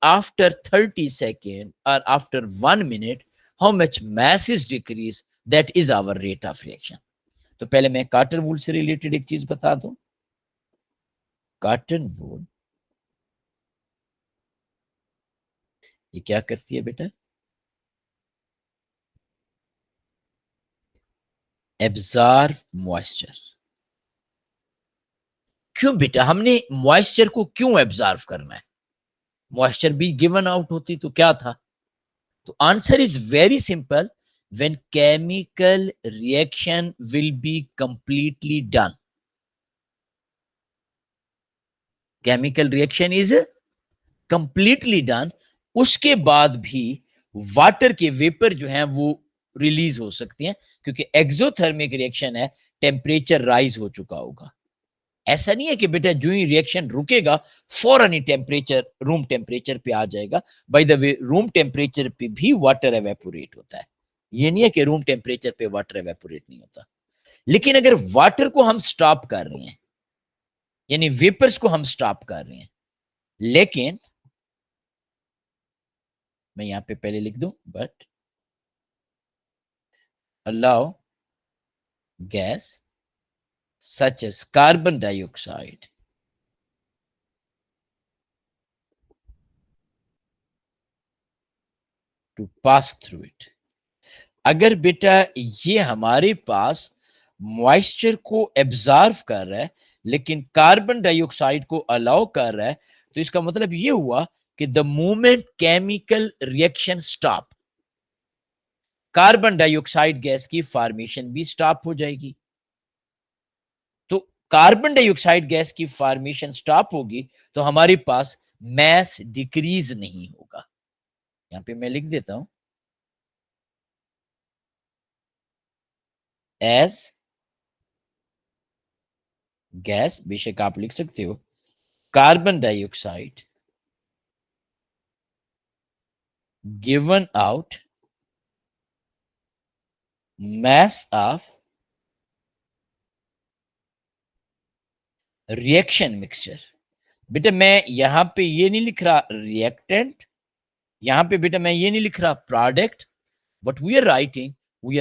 [SPEAKER 1] after 30 seconds or after 1 minute, how much mass is decreased, that is our rate of reaction. तो पहले मैं कॉटन वूल से रिलेटेड एक चीज बता दूं। कॉटन वूल ये क्या करती है बेटा, एब्जॉर्ब मॉइस्चर। क्यों बेटा, हमने मॉइस्चर को क्यों एब्जॉर्ब करना है, मॉइस्चर भी गिवन आउट होती तो क्या था। तो answer is very simple, when chemical reaction will be completely done, chemical reaction is completely done, उसके बाद भी वाटर के वेपर जो हैं वो रिलीज हो सकती हैं, क्योंकि एक्सोथर्मिक रिएक्शन है, टेम्परेचर राइज हो चुका होगा। ऐसा नहीं है कि बेटा जो ही रिएक्शन रुकेगा फौरन ही टेम्परेचर रूम टेम्परेचर पे आ जाएगा। By the way, room temperature पे भी वाटर एवेपोरेट होता है। ये नहीं है कि रूम टेम्परेचर पे वाटर एवेपोरेट नहीं होता। लेकिन अगर वाटर को हम स्टॉप कर रहे हैं, यानी वेपर्स को हम स्टॉप कर रहे हैं, लेकिन मैं यहां पे पहले लिख दूं, but allow gas such as carbon dioxide to pass through it. अगर बेटा ये हमारे पास मॉइस्चर को एब्जॉर्व कर रहा है, लेकिन कार्बन डाइऑक्साइड को अलाउ कर रहा है, तो इसका मतलब ये हुआ कि the moment chemical reaction stop, carbon dioxide gas की फॉर्मेशन भी स्टॉप हो जाएगी। तो कार्बन डाइऑक्साइड गैस की फॉर्मेशन स्टॉप होगी तो हमारे पास मैस डिक्रीज नहीं होगा। यहां पे मैं लिख देता हूं, एज गैस, बेशक आप लिख सकते हो carbon dioxide given out mass of reaction mixture. बेटा मैं यहां पे ये नहीं लिख रहा रिएक्टेंट, यहां पे बेटा मैं ये नहीं लिख रहा product, but we are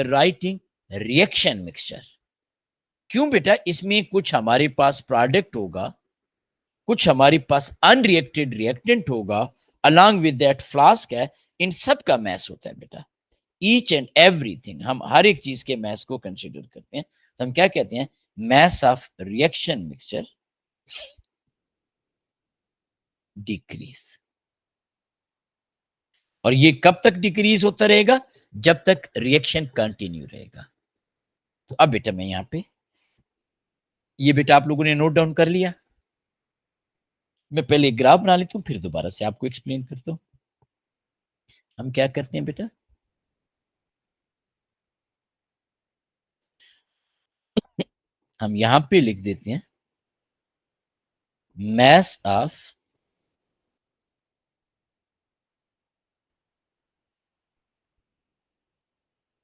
[SPEAKER 1] writing reaction mixture. क्यों बेटा? इसमें कुछ हमारे पास प्रोडक्ट होगा, कुछ हमारे पास अनरिएक्टेड रिएक्टेंट होगा, अलॉन्ग विद दैट फ्लास्क है, इन सब का मैस होता है बेटा। ईच एंड एवरीथिंग, हम हर एक चीज के मैस को कंसिडर करते हैं, तो हम क्या कहते हैं, mass of reaction mixture decrease. और ये कब तक डिक्रीज होता रहेगा? जब तक रिएक्शन कंटिन्यू रहेगा। तो अब बेटा मैं यहां पे, ये बेटा आप लोगों ने नोट डाउन कर लिया? मैं पहले एक ग्राफ बना लेता हूं, फिर दोबारा से आपको एक्सप्लेन करता हूं। हम क्या करते हैं बेटा, हम यहां पे लिख देते हैं mass of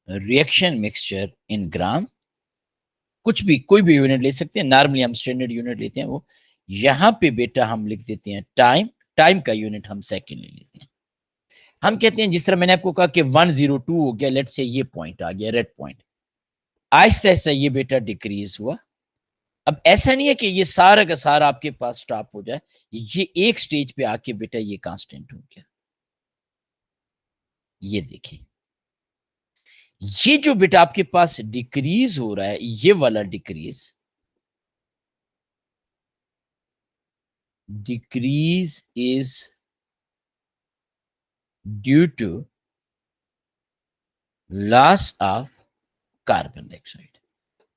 [SPEAKER 1] reaction mixture in ग्राम, कुछ भी कोई भी यूनिट ले सकते हैं, नॉर्मली हम स्टैंडर्ड यूनिट लेते हैं वो। यहां पे बेटा हम लिख देते हैं टाइम, टाइम का यूनिट हम सेकंड ले लेते हैं। हम कहते हैं जिस तरह मैंने आपको कहा कि 102 हो गया, लेट से ये पॉइंट आ गया, रेड पॉइंट, आहिस्ता आहिस्ता ये बेटा डिक्रीज हुआ। अब ऐसा नहीं है कि ये सारा का सारा आपके पास स्टॉप हो जाए, ये एक स्टेज पे आके बेटा ये कांस्टेंट हो गया। ये देखिए, ये जो बेटा आपके पास डिक्रीज हो रहा है, ये वाला decrease is due to loss of carbon dioxide.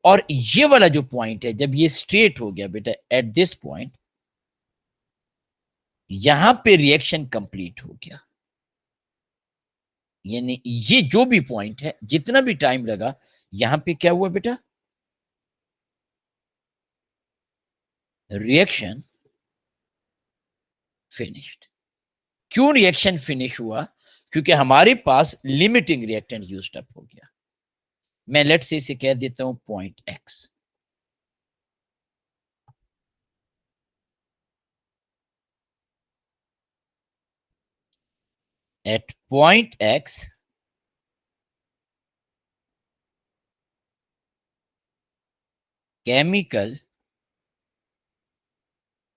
[SPEAKER 1] और ये वाला जो पॉइंट है, जब ये स्ट्रेट हो गया बेटा एट दिस पॉइंट, यहां पे रिएक्शन कंप्लीट हो गया। यानी ये जो भी पॉइंट है, जितना भी टाइम लगा, यहां पे क्या हुआ बेटा, रिएक्शन फिनिश्ड। क्यों रिएक्शन फिनिश हुआ? क्योंकि हमारे पास लिमिटिंग रिएक्टेंट यूज्ड अप हो गया। मैं लेट से इसे कह देता हूं point X. At point X, chemical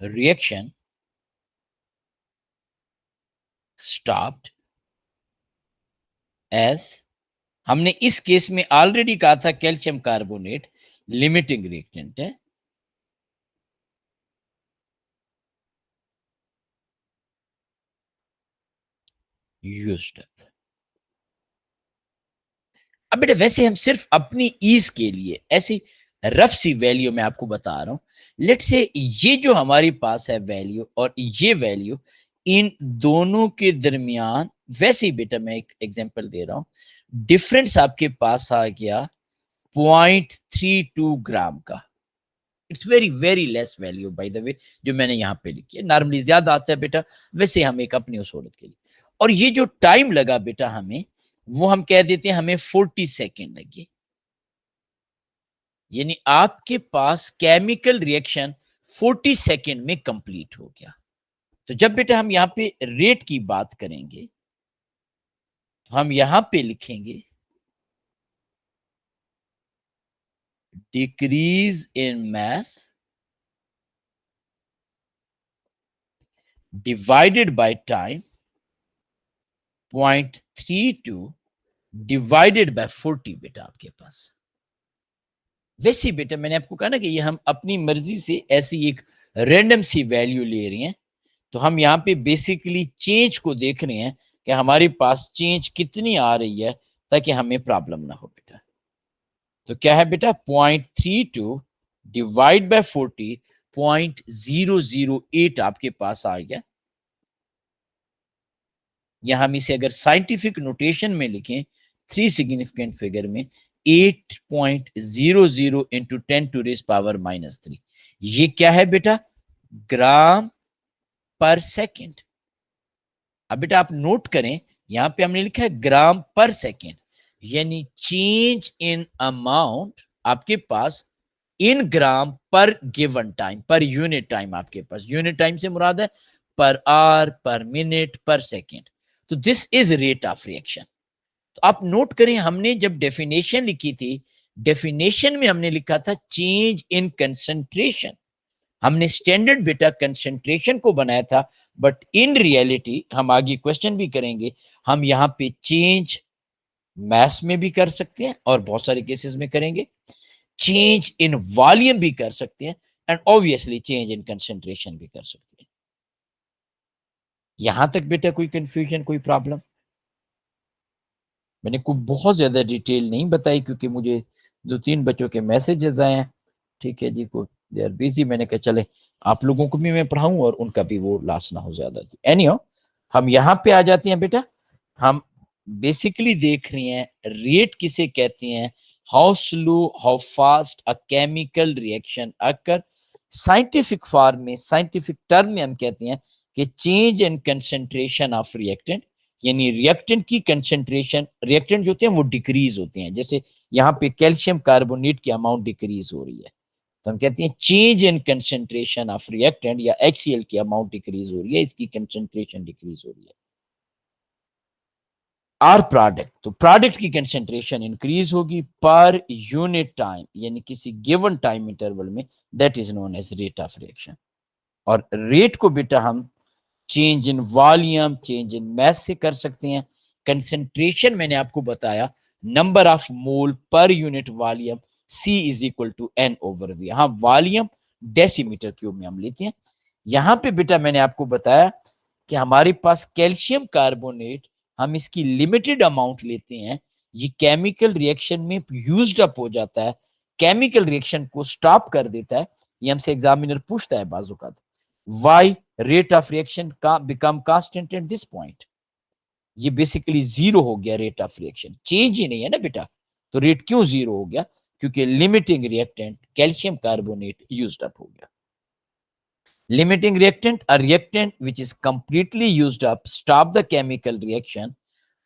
[SPEAKER 1] reaction stopped as, हमने इस केस में ऑलरेडी कहा था कैल्शियम कार्बोनेट लिमिटिंग रिएक्टेंट है, यूज्ड अप। अब बेटा वैसे हम सिर्फ अपनी ईज के लिए ऐसी रफ सी वैल्यू मैं आपको बता रहा हूं। लेट से ये जो हमारे पास है वैल्यू और ये वैल्यू, इन दोनों के दरमियान वैसे ही बेटा मैं एक एग्जांपल दे रहा हूं, डिफरेंस आपके पास आ गया 0.32 ग्राम का। It's very very less value by the way, जो मैंने यहाँ पे लिखी है। नॉर्मली ज्यादा आता है बेटा, वैसे हम एक अपनी उस औरत के लिए। और ये जो टाइम लगा बेटा हमें, वो हम कह देते हैं हमें 40 सेकेंड लगे। यानी आपके पास केमिकल रिएक्शन 40 सेकेंड में कंप्लीट हो गया। तो जब बेटा हम यहाँ पे रेट की बात करेंगे, तो हम यहाँ पे लिखेंगे decrease in mass divided by time 0.32 divided by 40 बेटा आपके पास। वैसे ही बेटा मैंने आपको कहा ना कि ये हम अपनी मर्जी से ऐसी एक रैंडम सी वैल्यू ले रही हैं। तो हम यहाँ पे बेसिकली चेंज को देख रहे हैं कि हमारे पास चेंज कितनी आ रही है, ताकि हमें प्रॉब्लम ना हो बेटा। तो क्या है बेटा, 0.32 डिवाइड बाय 40, 0.008 आपके पास आ गया। या हम इसे अगर साइंटिफिक नोटेशन में लिखें, 3 सिग्निफिकेंट फिगर में, 8.00 इंटू 10⁻³ ये क्या है बेटा, ग्राम पर सेकेंड। अब बेटा आप नोट करें, यहां पे हमने लिखा है ग्राम पर सेकेंड, यानी चेंज इन अमाउंट आपके पास इन ग्राम पर गिवन टाइम, पर यूनिट टाइम। आपके पास यूनिट टाइम से मुराद है पर आवर, पर मिनट, पर सेकेंड। तो this is rate of reaction. तो आप नोट करें, हमने जब डेफिनेशन लिखी थी, डेफिनेशन में हमने लिखा था चेंज इन कंसंट्रेशन। हमने स्टैंडर्ड बेटा कंसंट्रेशन को बनाया था, बट इन रियलिटी हम आगे क्वेश्चन भी करेंगे, हम यहाँ पे चेंज मैस में भी कर सकते हैं और बहुत सारे केसेस में करेंगे, चेंज इन वॉल्यूम भी कर सकते हैं, and obviously change in concentration भी कर सकते हैं। यहां तक बेटा कोई कंफ्यूजन, कोई प्रॉब्लम? मैंने कोई बहुत ज्यादा डिटेल नहीं बताई, क्योंकि मुझे 2-3 बच्चों के मैसेजेस आए हैं, ठीक है जी, को दे आर बिजी। मैंने कहा चले आप लोगों को भी मैं पढ़ाऊं और उनका भी वो लॉस ना हो ज्यादा जी। एनीहाउ हम यहाँ पे आ जाते हैं बेटा। हम बेसिकली देख रहे हैं रेट किसे कहते हैं, how slow how fast a chemical reaction occur. Scientific form में, साइंटिफिक टर्म में हम कहते हैं कि change in concentration of reactant, यानी रिएक्टेंट की कंसंट्रेशन, रिएक्टेंट जो होते हैं वो डिक्रीज होते हैं। जैसे यहाँ पे कैल्शियम कार्बोनेट की अमाउंट डिक्रीज हो रही है, तो हम कहते हैं change in concentration of reactant, या HCl की अमाउंट डिक्रीज हो रही है, इसकी कंसंट्रेशन डिक्रीज हो रही है। आर प्रोडक्ट, तो प्रोडक्ट की कंसंट्रेशन इंक्रीज होगी पर यूनिट टाइम, यानी किसी गिवन टाइम इंटरवल में, that is known as rate of reaction. और रेट को बेटा हम change in volume, change in mess से कर सकते हैं। कंसंट्रेशन मैंने आपको बताया, number of mole per unit volume, C is equal to N/V। हाँ, वॉल्यूम डेसीमीटर क्यूब में हम लेते हैं। यहां पे बेटा मैंने आपको बताया कि हमारे पास कैल्शियम कार्बोनेट, हम इसकी लिमिटेड अमाउंट लेते हैं, ये केमिकल रिएक्शन में यूज्ड अप हो जाता है, केमिकल रिएक्शन को स्टॉप कर देता है। ये हमसे एग्जामिनर पूछता है बाजू का, वाई रेट ऑफ रिएक्शन का become constant at this point. ये बेसिकली जीरो हो गया रेट ऑफ रिएक्शन, चेंज ही नहीं है ना बेटा। तो रेट क्यों जीरो हो गया, क्योंकि limiting reactant calcium carbonate used up हो गया। Limiting reactant, a reactant which is completely used up, stop the chemical reaction।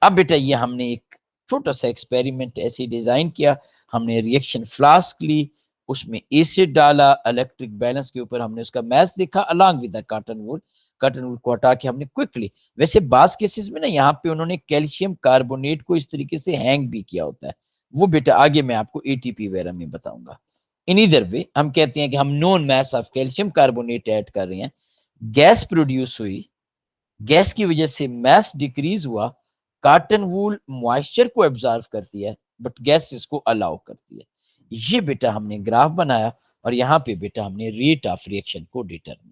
[SPEAKER 1] अब बेटा ये हमने एक छोटा सा एक्सपेरिमेंट ऐसे डिजाइन किया, हमने रिएक्शन फ्लास्क ली, उसमें एसिड डाला, इलेक्ट्रिक बैलेंस के ऊपर हमने उसका मैथ देखा along with the cotton wool. Cotton wool को हटा के हमने क्विकली, वैसे बास केसेस में ना यहाँ पे उन्होंने कैल्शियम कार्बोनेट को इस तरीके से हैंग भी किया होता है, वो बेटा आगे मैं आपको ATP वगैरह में बताऊंगा। इन इधर वे हम कहते हैं कि हम known mass of calcium carbonate add कर रहे हैं, गैस प्रोड्यूस हुई, गैस की वजह से मैस डिक्रीज हुआ, कॉटन वूल मॉइस्चर को एब्जॉर्व करती है, बट गैस इसको अलाउ करती है। ये बेटा हमने ग्राफ बनाया, और यहाँ पे बेटा हमने रेट ऑफ रिएक्शन को डिटरमाइन